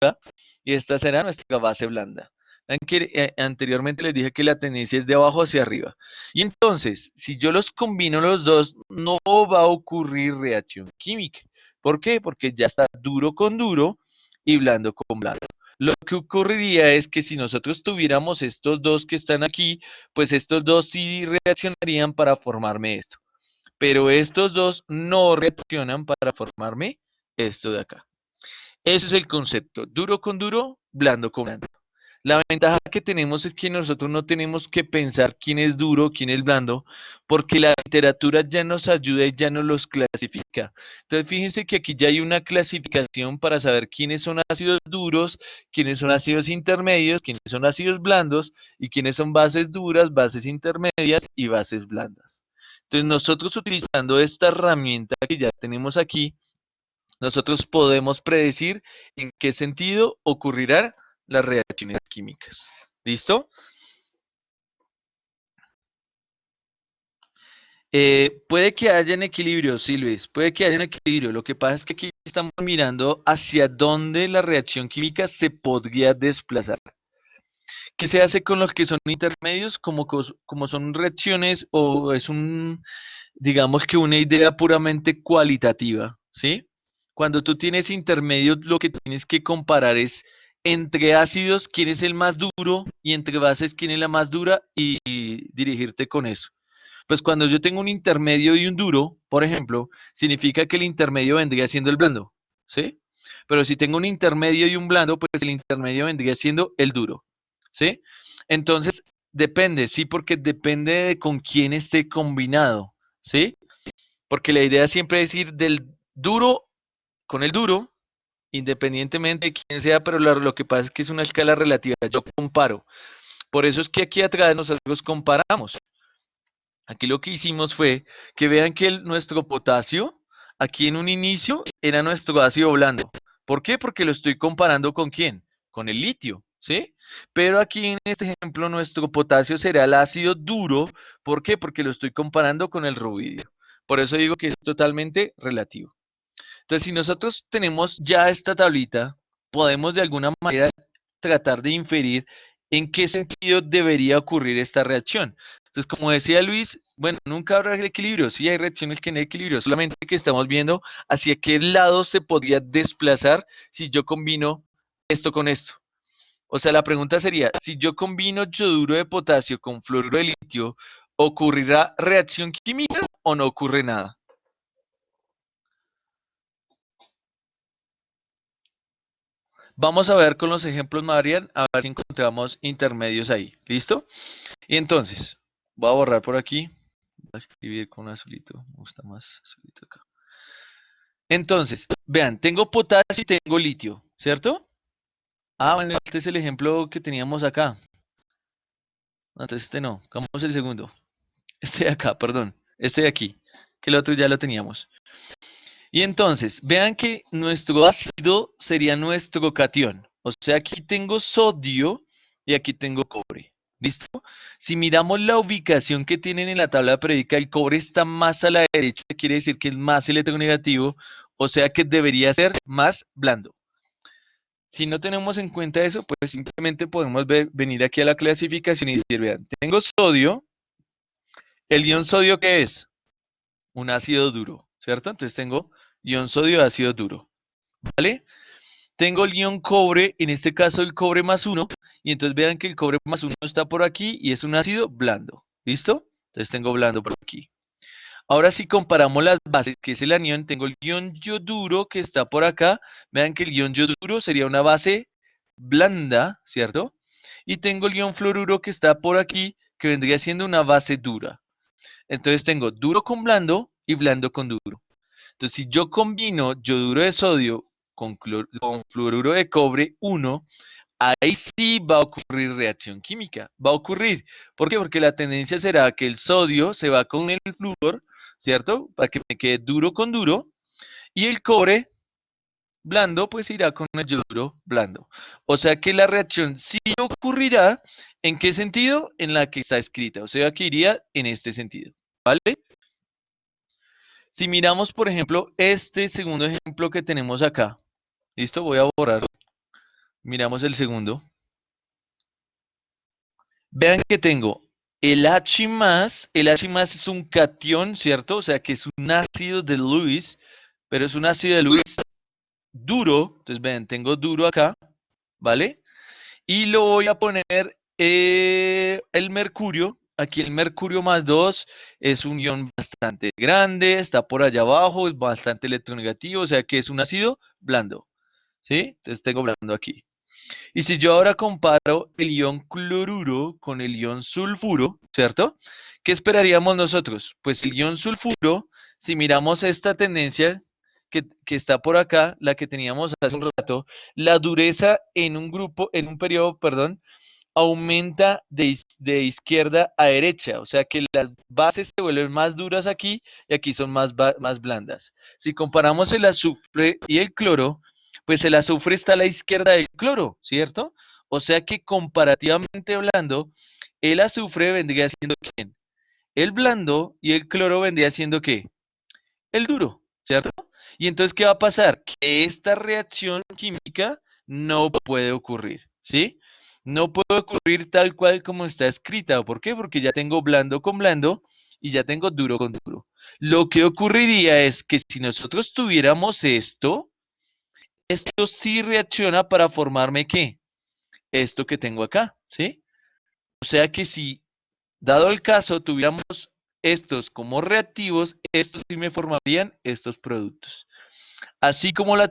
y esta será nuestra base blanda. Ven que, anteriormente les dije que la tendencia es de abajo hacia arriba. Y entonces, si yo los combino los dos, no va a ocurrir reacción química. ¿Por qué? Porque ya está duro con duro y blando con blando. Lo que ocurriría es que si nosotros tuviéramos estos dos que están aquí, pues estos dos sí reaccionarían para formarme esto. Pero estos dos no reaccionan para formarme esto de acá. Ese es el concepto. Duro con duro, blando con blando. La ventaja que tenemos es que nosotros no tenemos que pensar quién es duro, quién es blando, porque la literatura ya nos ayuda y ya nos los clasifica. Entonces, fíjense que aquí ya hay una clasificación para saber quiénes son ácidos duros, quiénes son ácidos intermedios, quiénes son ácidos blandos y quiénes son bases duras, bases intermedias y bases blandas. Entonces, nosotros utilizando esta herramienta que ya tenemos aquí, nosotros podemos predecir en qué sentido ocurrirán las reacciones químicas. ¿Listo? Puede que haya en equilibrio, sí, Luis, puede que haya en equilibrio. Lo que pasa es que aquí estamos mirando hacia dónde la reacción química se podría desplazar. ¿Qué se hace con los que son intermedios? Como son reacciones o es digamos que una idea puramente cualitativa, ¿sí? Cuando tú tienes intermedios, lo que tienes que comparar es entre ácidos quién es el más duro y entre bases quién es la más dura y dirigirte con eso. Pues cuando yo tengo un intermedio y un duro, por ejemplo, significa que el intermedio vendría siendo el blando, ¿sí? Pero si tengo un intermedio y un blando, pues el intermedio vendría siendo el duro, ¿sí? Entonces, depende, sí, porque depende de con quién esté combinado, ¿sí? Porque la idea siempre es ir del duro con el duro, independientemente de quién sea, pero lo que pasa es que es una escala relativa, yo comparo. Por eso es que aquí atrás nosotros comparamos. Aquí lo que hicimos fue que vean que nuestro potasio, aquí en un inicio, era nuestro ácido blando. ¿Por qué? Porque lo estoy comparando con quién, con el litio, ¿sí? Pero aquí en este ejemplo nuestro potasio será el ácido duro. ¿Por qué? Porque lo estoy comparando con el rubidio. Por eso digo que es totalmente relativo. Entonces, si nosotros tenemos ya esta tablita, podemos de alguna manera tratar de inferir en qué sentido debería ocurrir esta reacción. Entonces, como decía Luis, bueno, nunca habrá equilibrio, sí hay reacciones que no hay equilibrio, solamente que estamos viendo hacia qué lado se podría desplazar si yo combino esto con esto. O sea, la pregunta sería, si yo combino yoduro de potasio con fluoruro de litio, ¿ocurrirá reacción química o no ocurre nada? Vamos a ver con los ejemplos, Marian, a ver si encontramos intermedios ahí. ¿Listo? Y entonces, voy a borrar por aquí. Voy a escribir con azulito. Me gusta más azulito acá. Entonces, vean, tengo potasio y tengo litio, ¿cierto? Ah, bueno, este es el ejemplo que teníamos acá. No, entonces este no. Vamos el segundo. Este de acá, perdón. Este de aquí. Que el otro ya lo teníamos. Y entonces, vean que nuestro ácido sería nuestro catión. O sea, aquí tengo sodio y aquí tengo cobre. ¿Listo? Si miramos la ubicación que tienen en la tabla periódica, el cobre está más a la derecha, quiere decir que es más electronegativo, o sea que debería ser más blando. Si no tenemos en cuenta eso, pues simplemente podemos venir aquí a la clasificación y decir, vean, tengo sodio, el ion sodio, ¿qué es? Un ácido duro, ¿cierto? Entonces tengo ion sodio, ácido duro. ¿Vale? Tengo el ion cobre, en este caso el cobre más uno, y entonces vean que el cobre más uno está por aquí y es un ácido blando. ¿Listo? Entonces tengo blando por aquí. Ahora si comparamos las bases, que es el anión, tengo el ion yoduro que está por acá. Vean que el ion yoduro sería una base blanda, ¿cierto? Y tengo el ion fluoruro que está por aquí, que vendría siendo una base dura. Entonces tengo duro con blando y blando con duro. Entonces, si yo combino yoduro de sodio con fluoruro de cobre 1, ahí sí va a ocurrir reacción química. Va a ocurrir. ¿Por qué? Porque la tendencia será que el sodio se va con el flúor, ¿cierto? Para que me quede duro con duro. Y el cobre blando, pues irá con el yoduro blando. O sea que la reacción sí ocurrirá. ¿En qué sentido? En la que está escrita. O sea que iría en este sentido. ¿Vale? Si miramos, por ejemplo, este segundo ejemplo que tenemos acá. Listo, voy a borrar. Miramos el segundo. Vean que tengo el H más es un catión, ¿cierto? O sea que es un ácido de Lewis, pero es un ácido de Lewis duro. Entonces, vean, tengo duro acá, ¿vale? Y lo voy a poner el mercurio. Aquí el mercurio más 2 es un ion bastante grande, está por allá abajo, es bastante electronegativo, o sea que es un ácido blando, ¿sí? Entonces tengo blando aquí. Y si yo ahora comparo el ion cloruro con el ion sulfuro, ¿cierto? ¿Qué esperaríamos nosotros? Pues el ion sulfuro, si miramos esta tendencia que está por acá, la que teníamos hace un rato, la dureza en un grupo, en un periodo, perdón, aumenta de izquierda a derecha, o sea que las bases se vuelven más duras aquí y aquí son más blandas. Si comparamos el azufre y el cloro, pues el azufre está a la izquierda del cloro, ¿cierto? O sea que comparativamente hablando, el azufre vendría siendo ¿quién? El blando y el cloro vendría siendo ¿qué? El duro, ¿cierto? Y entonces, ¿qué va a pasar? Que esta reacción química no puede ocurrir, ¿sí? No puede ocurrir tal cual como está escrita. ¿Por qué? Porque ya tengo blando con blando y ya tengo duro con duro. Lo que ocurriría es que si nosotros tuviéramos esto sí reacciona para formarme ¿qué? Esto que tengo acá, ¿sí? O sea que si, dado el caso, tuviéramos estos como reactivos, estos sí me formarían estos productos. Así como la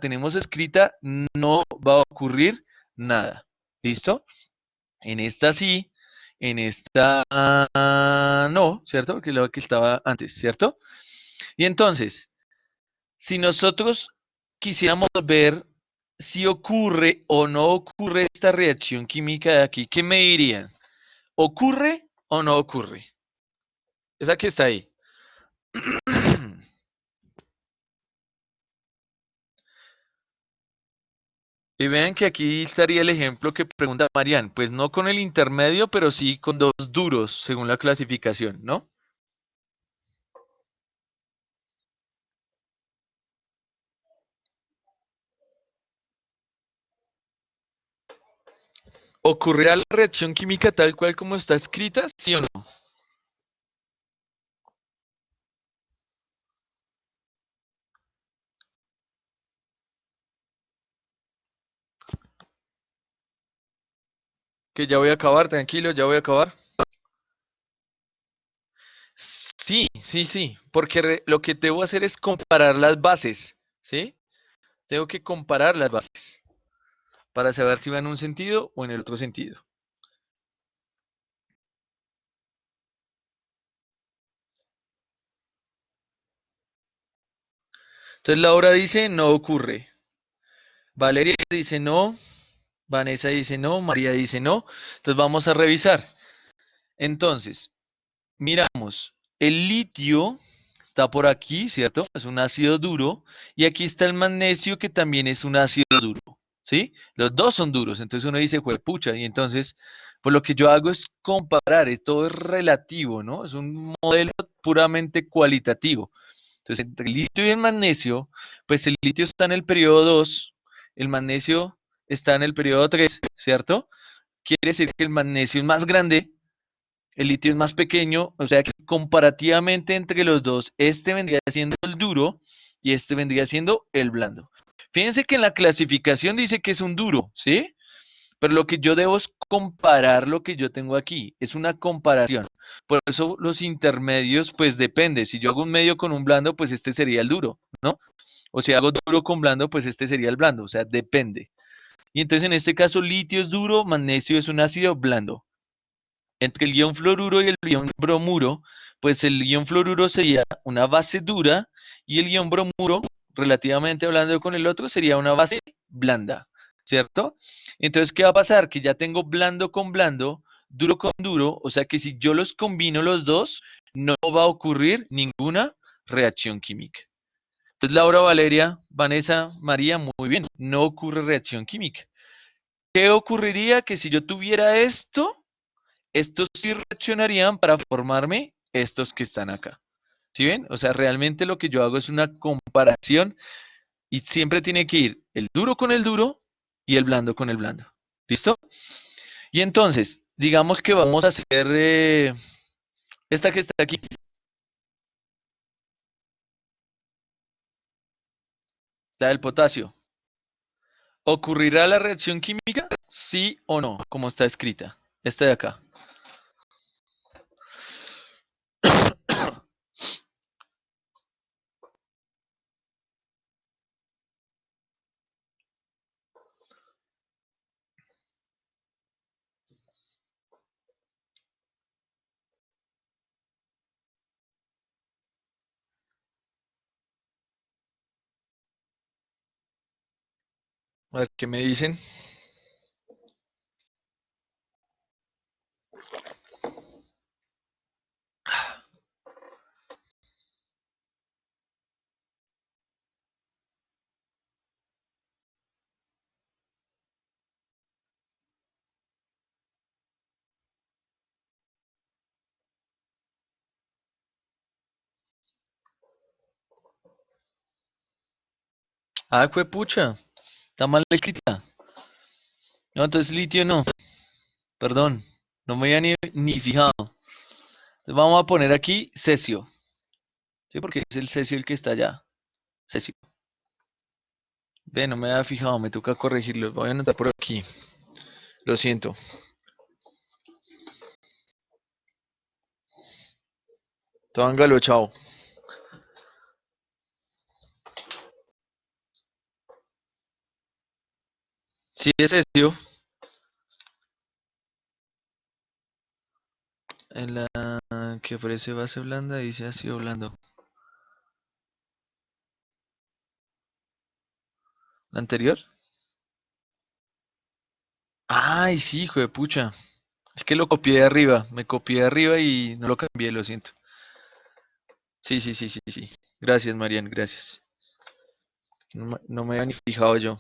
tenemos escrita, no va a ocurrir nada. ¿Listo? En esta sí, en esta no, ¿cierto? Porque es lo que estaba antes, ¿cierto? Y entonces, si nosotros quisiéramos ver si ocurre o no ocurre esta reacción química de aquí, ¿qué me dirían? ¿Ocurre o no ocurre? Esa que está ahí. Y vean que aquí estaría el ejemplo que pregunta Marian, pues no con el intermedio, pero sí con dos duros, según la clasificación, ¿no? ¿Ocurrirá la reacción química tal cual como está escrita, sí o no? Que ya voy a acabar, tranquilo, ya voy a acabar. Sí, sí, sí, porque lo que debo hacer es comparar las bases, ¿sí? Tengo que comparar las bases para saber si va en un sentido o en el otro sentido. Entonces Laura dice, no ocurre. Valeria dice no, Vanessa dice no, María dice no. Entonces vamos a revisar. Entonces, miramos, el litio está por aquí, ¿cierto? Es un ácido duro. Y aquí está el magnesio que también es un ácido duro, ¿sí? Los dos son duros. Entonces uno dice, pucha. Y entonces, pues lo que yo hago es comparar, todo es relativo, ¿no? Es un modelo puramente cualitativo. Entonces, entre el litio y el magnesio, pues el litio está en el periodo 2, el magnesio está en el periodo 3, ¿cierto? Quiere decir que el magnesio es más grande, el litio es más pequeño, o sea que comparativamente entre los dos, este vendría siendo el duro y este vendría siendo el blando. Fíjense que en la clasificación dice que es un duro, ¿sí? Pero lo que yo debo es comparar lo que yo tengo aquí, es una comparación. Por eso los intermedios, pues depende. Si yo hago un medio con un blando, pues este sería el duro, ¿no? O si hago duro con blando, pues este sería el blando, o sea, depende. Y entonces en este caso litio es duro, magnesio es un ácido blando. Entre el ion fluoruro y el ion bromuro, pues el ion fluoruro sería una base dura y el ion bromuro, relativamente hablando con el otro, sería una base blanda, ¿cierto? Entonces, ¿qué va a pasar? Que ya tengo blando con blando, duro con duro, o sea que si yo los combino los dos, no va a ocurrir ninguna reacción química. Entonces, Laura, Valeria, Vanessa, María, muy bien, no ocurre reacción química. ¿Qué ocurriría? Que si yo tuviera esto, estos sí reaccionarían para formarme estos que están acá. ¿Sí ven? O sea, realmente lo que yo hago es una comparación y siempre tiene que ir el duro con el duro y el blando con el blando. ¿Listo? Y entonces, digamos que vamos a hacer esta que está aquí, la del potasio. ¿Ocurrirá la reacción química? Sí o no, como está escrita. Esta de acá. A ver qué me dicen. Ah, pucha, está mal escrita. No, entonces litio no, perdón, no me había ni fijado. Entonces vamos a poner aquí cesio, ¿sí? Porque es el cesio el que está allá, cesio. Ve, no me había fijado, me toca corregirlo. Voy a anotar por aquí, lo siento. Tóngalo, chao. Sí, es cesio. En la que ofrece base blanda dice ácido blando. ¿La anterior? Ay, sí, hijo de pucha. Es que lo copié de arriba. Me copié de arriba y no lo cambié, lo siento. Sí, sí, sí, sí, sí. Gracias, Marian, gracias. No, no me había ni fijado yo.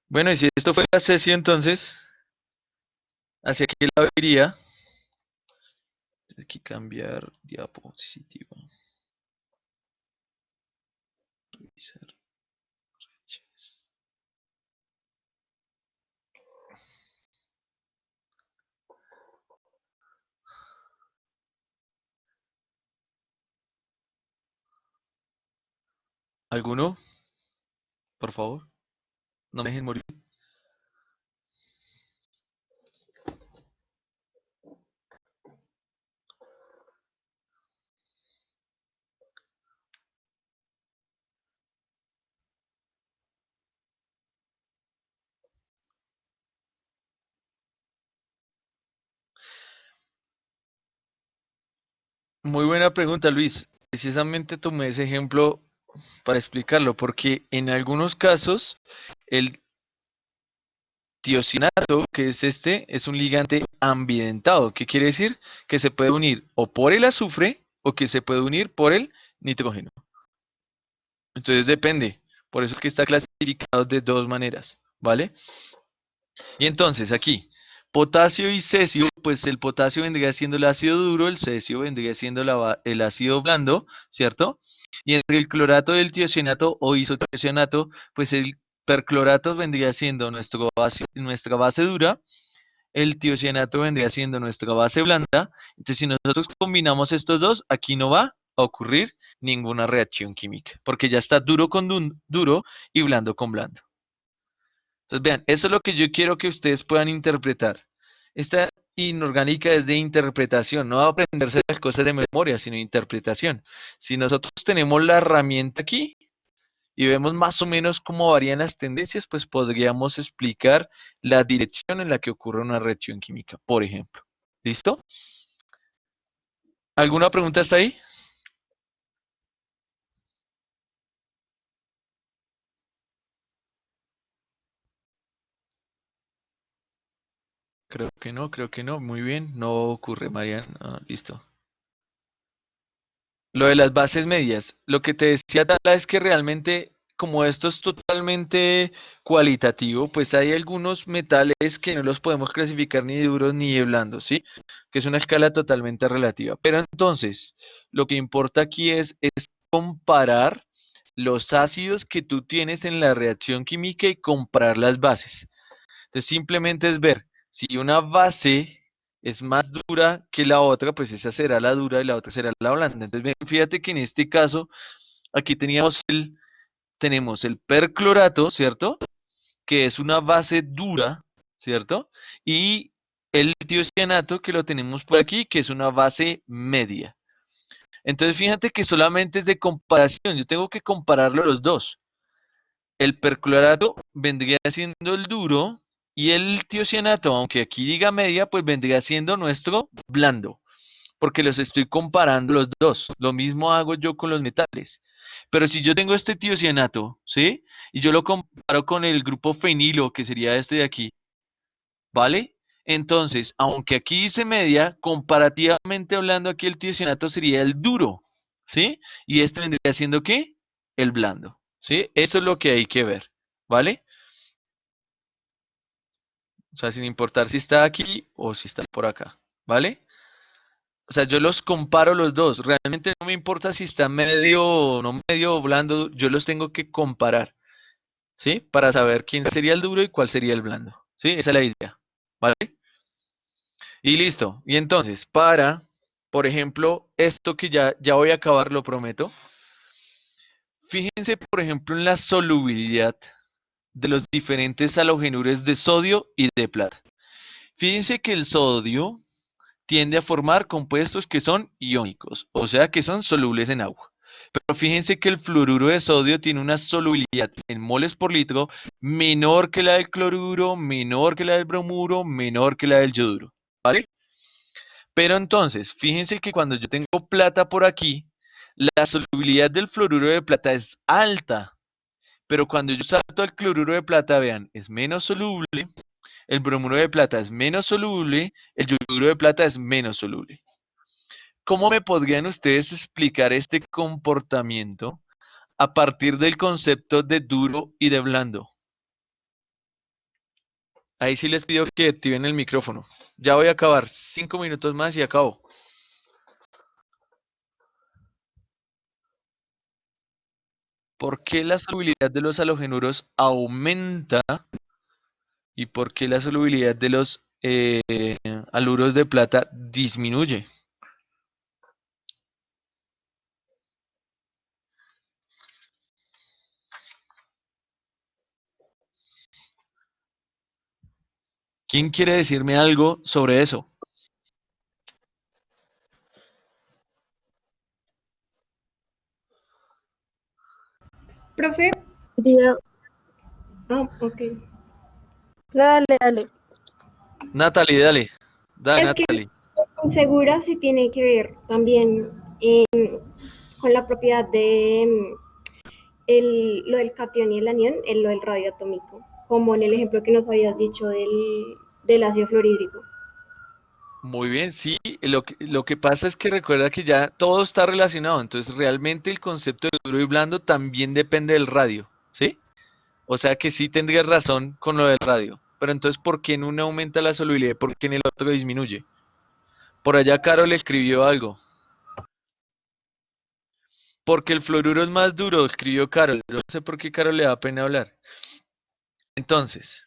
Bueno, y si esto fue la sesión, entonces, ¿hacia qué lado iría? Aquí cambiar diapositiva. Revisar. ¿Alguno? Por favor. No me dejen morir. Muy buena pregunta, Luis. Precisamente tomé ese ejemplo para explicarlo, porque en algunos casos el tiocianato, que es este, es un ligante ambientado. ¿Qué quiere decir? Que se puede unir o por el azufre o que se puede unir por el nitrógeno. Entonces depende. Por eso es que está clasificado de dos maneras, ¿vale? Y entonces aquí, potasio y cesio, pues el potasio vendría siendo el ácido duro, el cesio vendría siendo el ácido blando, ¿cierto? Y entre el clorato del tiocianato o isotiocianato, pues el perclorato vendría siendo nuestra base dura, el tiocianato vendría siendo nuestra base blanda. Entonces, si nosotros combinamos estos dos, aquí no va a ocurrir ninguna reacción química, porque ya está duro con duro y blando con blando. Entonces, vean, eso es lo que yo quiero que ustedes puedan interpretar. Esta inorgánica es de interpretación, no aprenderse las cosas de memoria, sino interpretación. Si nosotros tenemos la herramienta aquí y vemos más o menos cómo varían las tendencias, pues podríamos explicar la dirección en la que ocurre una reacción química, por ejemplo. ¿Listo? ¿Alguna pregunta hasta ahí? Creo que no, creo que no. Muy bien, no ocurre, Marian. Ah, listo. Lo de las bases medias, lo que te decía Tala es que realmente, como esto es totalmente cualitativo, pues hay algunos metales que no los podemos clasificar ni de duros ni de blandos, ¿sí? Que es una escala totalmente relativa. Pero entonces, lo que importa aquí es comparar los ácidos que tú tienes en la reacción química y comparar las bases. Entonces, simplemente es ver si una base es más dura que la otra, pues esa será la dura y la otra será la blanda. Entonces, bien, fíjate que en este caso, aquí tenemos el perclorato, ¿cierto? Que es una base dura, ¿cierto? Y el tiocianato, que lo tenemos por aquí, que es una base media. Entonces, fíjate que solamente es de comparación. Yo tengo que compararlo los dos. El perclorato vendría siendo el duro y el tiocianato, aunque aquí diga media, pues vendría siendo nuestro blando, porque los estoy comparando los dos. Lo mismo hago yo con los metales. Pero si yo tengo este tiocianato, ¿sí? Y yo lo comparo con el grupo fenilo, que sería este de aquí, ¿vale? Entonces, aunque aquí dice media, comparativamente hablando, aquí el tiocianato sería el duro, ¿sí? Y este vendría siendo ¿qué? El blando, ¿sí? Eso es lo que hay que ver, ¿vale? O sea, sin importar si está aquí o si está por acá, ¿vale? O sea, yo los comparo los dos. Realmente no me importa si está medio, no medio o blando, yo los tengo que comparar, ¿sí? Para saber quién sería el duro y cuál sería el blando, ¿sí? Esa es la idea, ¿vale? Y listo. Y entonces, por ejemplo, esto que ya voy a acabar, lo prometo. Fíjense, por ejemplo, en la solubilidad de los diferentes halogenures de sodio y de plata. Fíjense que el sodio tiende a formar compuestos que son iónicos, o sea que son solubles en agua. Pero fíjense que el fluoruro de sodio tiene una solubilidad en moles por litro menor que la del cloruro, menor que la del bromuro, menor que la del yoduro, ¿vale? Pero entonces, fíjense que cuando yo tengo plata por aquí, la solubilidad del fluoruro de plata es alta, pero cuando yo salto al cloruro de plata, vean, es menos soluble, el bromuro de plata es menos soluble, el yoduro de plata es menos soluble. ¿Cómo me podrían ustedes explicar este comportamiento a partir del concepto de duro y de blando? Ahí sí les pido que activen el micrófono. Ya voy a acabar. 5 minutos más y acabo. ¿Por qué la solubilidad de los halogenuros aumenta y por qué la solubilidad de los haluros de plata disminuye? ¿Quién quiere decirme algo sobre eso? Profe, Diría, ok. dale, dale. Natalie, dale. Dale, Es que Natalie. segura si tiene que ver también con la propiedad de lo del cation y el anión, en lo del radio atómico, como en el ejemplo que nos habías dicho del ácido fluorhídrico. Muy bien, sí, lo que pasa es que recuerda que ya todo está relacionado, entonces realmente el concepto de duro y blando también depende del radio, ¿sí? O sea que sí tendrías razón con lo del radio, pero entonces ¿por qué en uno aumenta la solubilidad y por qué en el otro disminuye? Por allá Carol escribió algo, porque el fluoruro es más duro, escribió Carol, no sé por qué Carol le da pena hablar. Entonces,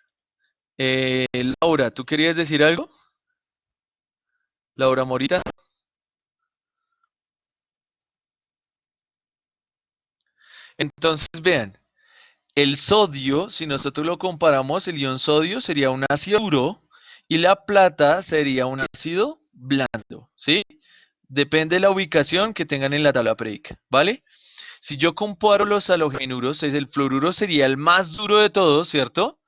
Laura, ¿tú querías decir algo? Laura Morita. Entonces vean. El sodio, si nosotros lo comparamos, el ion sodio sería un ácido duro y la plata sería un ácido blando, ¿sí? Depende de la ubicación que tengan en la tabla periódica, ¿vale? Si yo comparo los halogenuros, el fluoruro sería el más duro de todos, ¿cierto?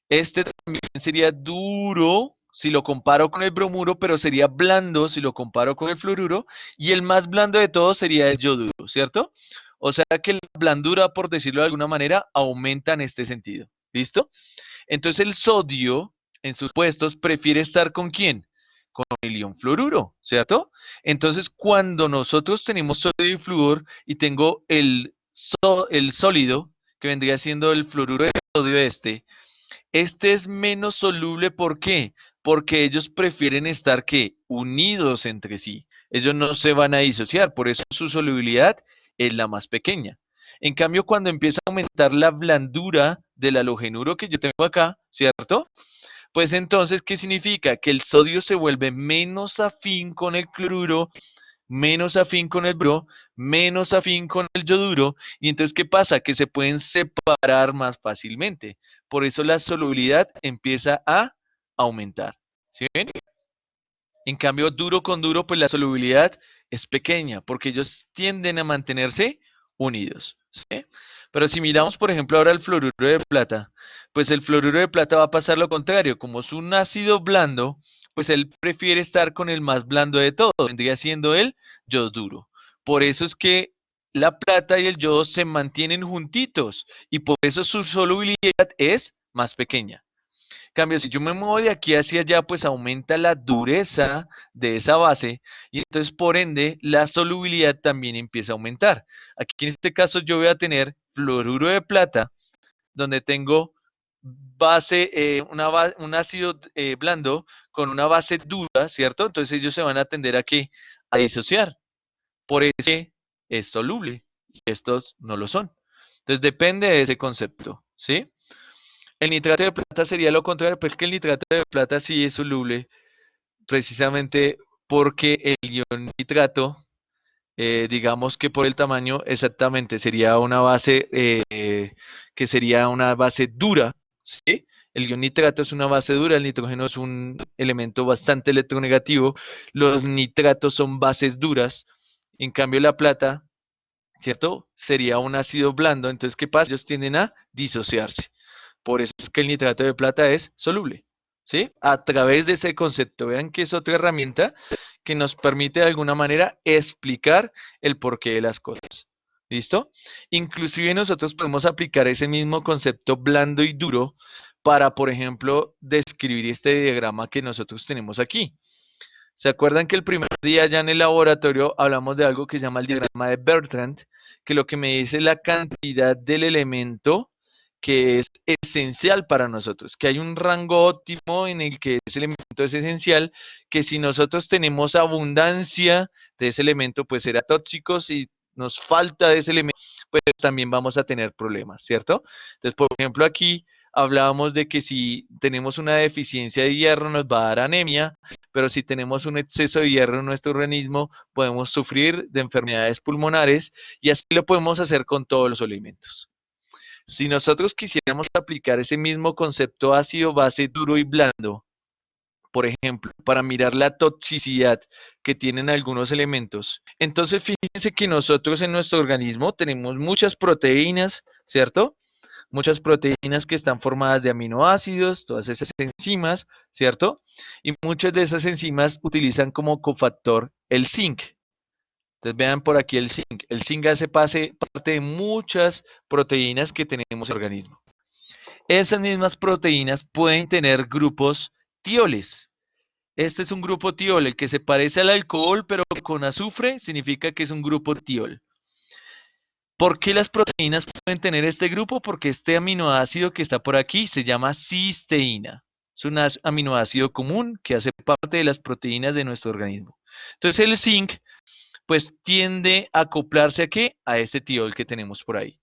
Este también sería duro si lo comparo con el bromuro, pero sería blando si lo comparo con el fluoruro. Y el más blando de todos sería el yoduro, ¿cierto? O sea que la blandura, por decirlo de alguna manera, aumenta en este sentido. ¿Listo? Entonces el sodio, en sus puestos, prefiere estar con quién? Con el ion fluoruro, ¿cierto? Entonces cuando nosotros tenemos sodio y flúor y tengo el sólido, que vendría siendo el fluoruro de sodio este es menos soluble, ¿por qué? Porque ellos prefieren estar ¿qué? Unidos entre sí. Ellos no se van a disociar, por eso su solubilidad es la más pequeña. En cambio, cuando empieza a aumentar la blandura del halogenuro que yo tengo acá, ¿cierto? Pues entonces, ¿qué significa? Que el sodio se vuelve menos afín con el cloruro, menos afín con el bro, menos afín con el yoduro, y entonces ¿qué pasa? Que se pueden separar más fácilmente. Por eso la solubilidad empieza a aumentar. ¿Sí ven? En cambio, duro con duro, pues la solubilidad es pequeña, porque ellos tienden a mantenerse unidos. ¿Sí? Pero si miramos, por ejemplo, ahora el fluoruro de plata, pues el fluoruro de plata va a pasar lo contrario. Como es un ácido blando, pues él prefiere estar con el más blando de todo, vendría siendo el yoduro. Por eso es que la plata y el yodo se mantienen juntitos y por eso su solubilidad es más pequeña. Cambio, si yo me muevo de aquí hacia allá, pues aumenta la dureza de esa base y entonces por ende la solubilidad también empieza a aumentar. Aquí en este caso yo voy a tener fluoruro de plata donde tengo base, un ácido blando con una base dura, ¿cierto? Entonces ellos se van a tender a ¿qué? A disociar. Por eso es soluble y estos no lo son. Entonces depende de ese concepto, ¿sí? El nitrato de plata sería lo contrario, pero es que el nitrato de plata sí es soluble, precisamente porque el ion nitrato, digamos que por el tamaño, exactamente, sería una base que sería una base dura, ¿sí? El ion nitrato es una base dura, el nitrógeno es un elemento bastante electronegativo, los nitratos son bases duras, en cambio la plata, ¿cierto? Sería un ácido blando, entonces ¿qué pasa? Ellos tienden a disociarse. Por eso es que el nitrato de plata es soluble, ¿sí? A través de ese concepto. Vean que es otra herramienta que nos permite de alguna manera explicar el porqué de las cosas. ¿Listo? Inclusive nosotros podemos aplicar ese mismo concepto blando y duro para, por ejemplo, describir este diagrama que nosotros tenemos aquí. ¿Se acuerdan que el primer día ya en el laboratorio hablamos de algo que se llama el diagrama de Bertrand? Que lo que me dice es la cantidad del elemento que es esencial para nosotros, que hay un rango óptimo en el que ese elemento es esencial, que si nosotros tenemos abundancia de ese elemento, pues será tóxico, si nos falta de ese elemento, pues también vamos a tener problemas, ¿cierto? Entonces, por ejemplo, aquí hablábamos de que si tenemos una deficiencia de hierro nos va a dar anemia, pero si tenemos un exceso de hierro en nuestro organismo, podemos sufrir de enfermedades pulmonares y así lo podemos hacer con todos los alimentos. Si nosotros quisiéramos aplicar ese mismo concepto ácido, base, duro y blando, por ejemplo, para mirar la toxicidad que tienen algunos elementos, entonces fíjense que nosotros en nuestro organismo tenemos muchas proteínas, ¿cierto? Muchas proteínas que están formadas de aminoácidos, todas esas enzimas, ¿cierto? Y muchas de esas enzimas utilizan como cofactor el zinc. Entonces vean por aquí el zinc. El zinc hace parte de muchas proteínas que tenemos en el organismo. Esas mismas proteínas pueden tener grupos tioles. Este es un grupo tiol, el que se parece al alcohol pero con azufre significa que es un grupo tiol. ¿Por qué las proteínas pueden tener este grupo? Porque este aminoácido que está por aquí se llama cisteína. Es un aminoácido común que hace parte de las proteínas de nuestro organismo. Entonces el zinc pues tiende a acoplarse a ¿qué? A este tiol que tenemos por ahí.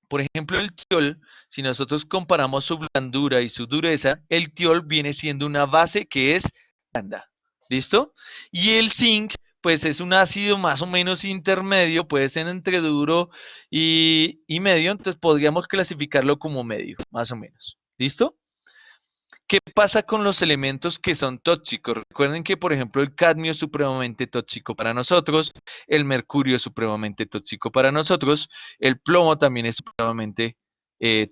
Por ejemplo, el tiol, si nosotros comparamos su blandura y su dureza, el tiol viene siendo una base que es blanda. ¿Listo? Y el zinc, pues es un ácido más o menos intermedio, puede ser entre duro y medio, entonces podríamos clasificarlo como medio, más o menos. ¿Listo? ¿Qué pasa con los elementos que son tóxicos? Recuerden que, por ejemplo, el cadmio es supremamente tóxico para nosotros, el mercurio es supremamente tóxico para nosotros, el plomo también es supremamente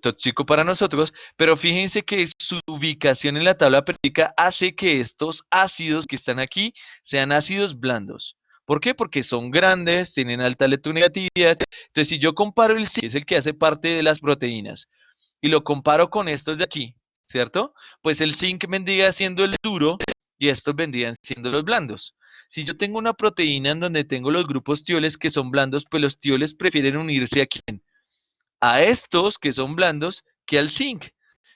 tóxico para nosotros, pero fíjense que su ubicación en la tabla periódica hace que estos ácidos que están aquí sean ácidos blandos. ¿Por qué? Porque son grandes, tienen alta electronegatividad. Entonces, si yo comparo el zinc, que es el que hace parte de las proteínas, y lo comparo con estos de aquí, ¿cierto? Pues el zinc vendría siendo el duro y estos vendrían siendo los blandos. Si yo tengo una proteína en donde tengo los grupos tioles que son blandos, pues los tioles prefieren unirse a quién? A estos que son blandos que al zinc.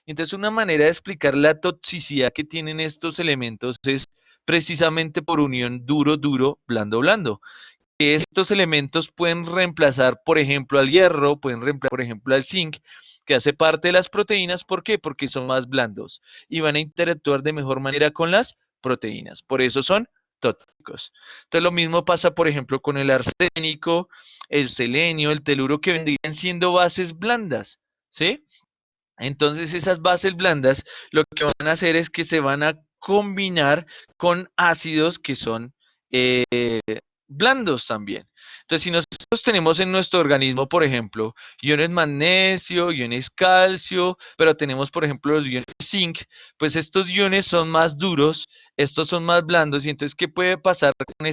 Entonces una manera de explicar la toxicidad que tienen estos elementos es precisamente por unión duro-duro, blando-blando. Que estos elementos pueden reemplazar, por ejemplo, al hierro, pueden reemplazar, por ejemplo, al zinc, que hace parte de las proteínas. ¿Por qué? Porque son más blandos y van a interactuar de mejor manera con las proteínas. Por eso son tóxicos. Entonces, lo mismo pasa, por ejemplo, con el arsénico, el selenio, el teluro, que vendrían siendo bases blandas, ¿sí? Entonces, esas bases blandas lo que van a hacer es que se van a combinar con ácidos que son eh, blandos también. Entonces, si nosotros tenemos en nuestro organismo, por ejemplo, iones magnesio, iones calcio, pero tenemos, por ejemplo, los iones zinc, pues estos iones son más duros, estos son más blandos, y entonces, ¿qué puede pasar con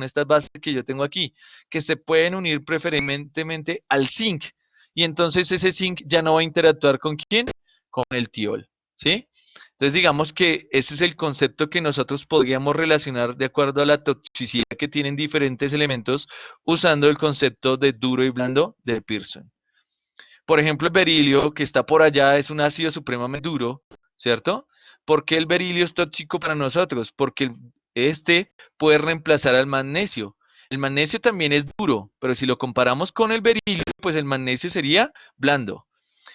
estas bases que yo tengo aquí? Que se pueden unir preferentemente al zinc, y entonces ese zinc ya no va a interactuar con quién, con el tiol, ¿sí? Entonces digamos que ese es el concepto que nosotros podríamos relacionar de acuerdo a la toxicidad que tienen diferentes elementos usando el concepto de duro y blando de Pearson. Por ejemplo, el berilio que está por allá es un ácido supremamente duro, ¿cierto? ¿Por qué el berilio es tóxico para nosotros? Porque este puede reemplazar al magnesio. El magnesio también es duro, pero si lo comparamos con el berilio, pues el magnesio sería blando.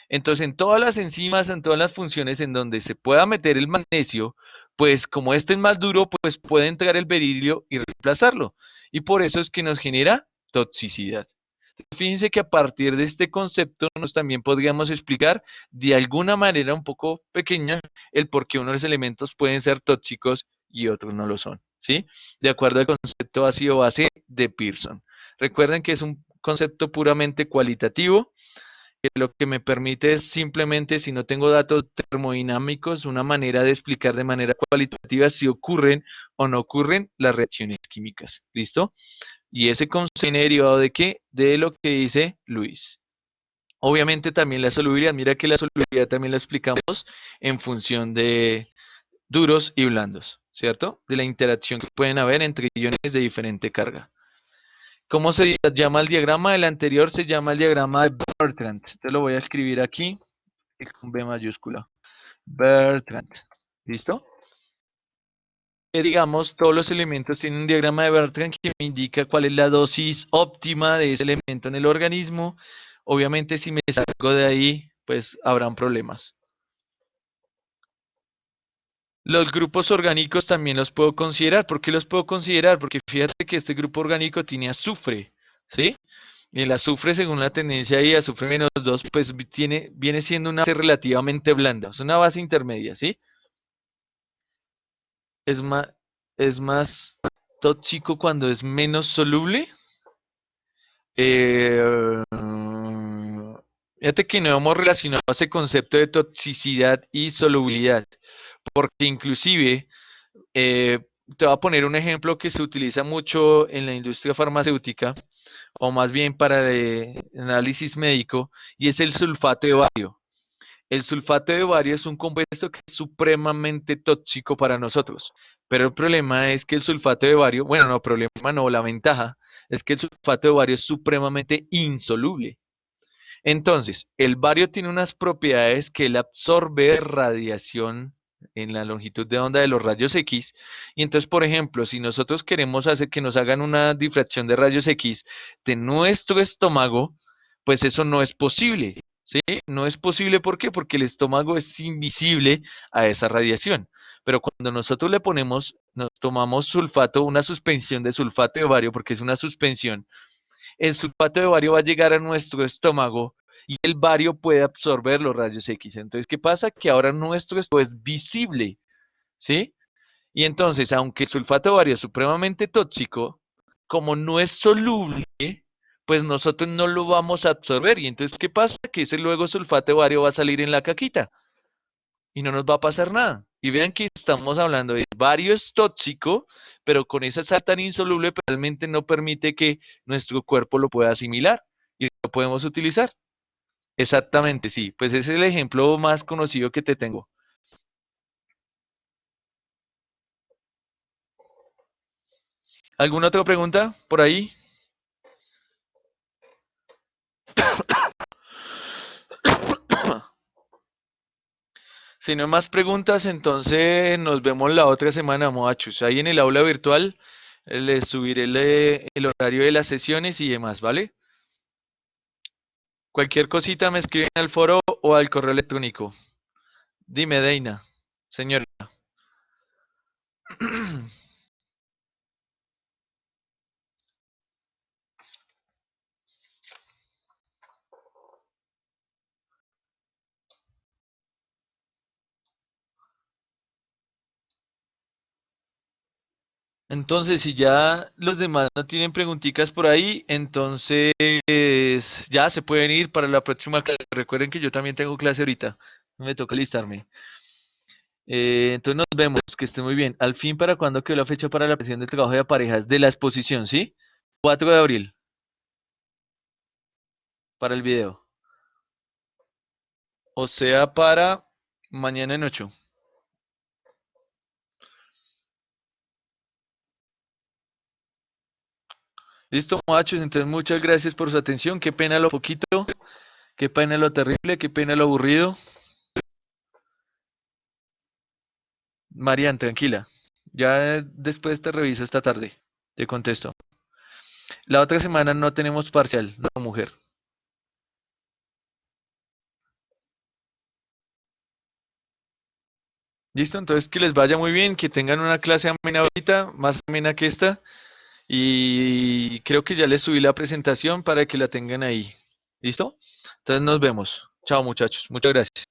Entonces, en todas las enzimas, en todas las funciones en donde se pueda meter el magnesio, pues como este es más duro, pues puede entrar el berilio y reemplazarlo. Y por eso es que nos genera toxicidad. Fíjense que a partir de este concepto nos también podríamos explicar de alguna manera un poco pequeña el por qué unos elementos pueden ser tóxicos y otros no lo son, ¿sí? De acuerdo al concepto ácido-base de Pearson. Recuerden que es un concepto puramente cualitativo, que lo que me permite es simplemente, si no tengo datos termodinámicos, una manera de explicar de manera cualitativa si ocurren o no ocurren las reacciones químicas. ¿Listo? Y ese concepto viene derivado de qué? De lo que dice Luis. Obviamente también la solubilidad, mira que la solubilidad también la explicamos en función de duros y blandos, ¿cierto? De la interacción que pueden haber entre iones de diferente carga. ¿Cómo se llama el diagrama? El anterior se llama el diagrama de Bertrand. Te lo voy a escribir aquí con B mayúscula. Bertrand. ¿Listo? Digamos, todos los elementos tienen un diagrama de Bertrand que me indica cuál es la dosis óptima de ese elemento en el organismo. Obviamente, si me salgo de ahí, pues habrán problemas. Los grupos orgánicos también los puedo considerar. ¿Por qué los puedo considerar? Porque fíjate que este grupo orgánico tiene azufre, ¿sí? Y el azufre, según la tendencia ahí, azufre -2, pues viene siendo una base relativamente blanda. Es una base intermedia, ¿sí? Es más, es más tóxico cuando es menos soluble. Eh, Fíjate que no hemos relacionado ese concepto de toxicidad y solubilidad, porque inclusive eh, te voy a poner un ejemplo que se utiliza mucho en la industria farmacéutica, o más bien para el análisis médico, y es el sulfato de bario. El sulfato de bario es un compuesto que es supremamente tóxico para nosotros, pero el problema es que el sulfato de bario, bueno, no, problema no, la ventaja es que el sulfato de bario es supremamente insoluble. Entonces, el bario tiene unas propiedades que él absorbe radiación en la longitud de onda de los rayos X. Y entonces, por ejemplo, si nosotros queremos hacer que nos hagan una difracción de rayos X de nuestro estómago, pues eso no es posible. ¿Sí? No es posible, ¿por qué? Porque el estómago es invisible a esa radiación. Pero cuando nosotros le ponemos, nos tomamos sulfato, una suspensión de sulfato de bario, porque es una suspensión, el sulfato de bario va a llegar a nuestro estómago y el bario puede absorber los rayos X. Entonces, ¿qué pasa? Que ahora nuestro estómago es visible, ¿sí? Y entonces, aunque el sulfato de bario es supremamente tóxico, como no es soluble, pues nosotros no lo vamos a absorber. Y entonces, ¿qué pasa? Que ese luego sulfato de bario va a salir en la caquita y no nos va a pasar nada. Y vean que estamos hablando de bario es tóxico, pero con esa sal tan insoluble pues, realmente no permite que nuestro cuerpo lo pueda asimilar y lo podemos utilizar. Exactamente, sí. Pues ese es el ejemplo más conocido que te tengo. ¿Alguna otra pregunta por ahí? Si no hay más preguntas, entonces nos vemos la otra semana, muchachos. Ahí en el aula virtual les subiré el horario de las sesiones y demás, ¿vale? Cualquier cosita me escriben al foro o al correo electrónico. Dime, Deina, señora. Entonces, si ya los demás no tienen preguntitas por ahí, entonces ya se pueden ir para la próxima clase. Recuerden que yo también tengo clase ahorita. Me toca listarme. Entonces nos vemos, que esté muy bien. Al fin, ¿para cuándo quedó la fecha para la presentación del trabajo de parejas de la exposición, sí? 4 de abril, para el video. O sea, para mañana en 8. Listo, muchachos. Entonces, muchas gracias por su atención. Qué pena lo poquito Qué pena lo terrible, qué pena lo aburrido. Marian, tranquila. Ya después te reviso esta tarde. Te contesto. La otra semana no tenemos parcial, no, mujer. ¿Listo? Entonces que les vaya muy bien, que tengan una clase amena ahorita, más amena que esta. Y creo que ya les subí la presentación para que la tengan ahí. ¿Listo? Entonces nos vemos. Chao muchachos. Muchas gracias.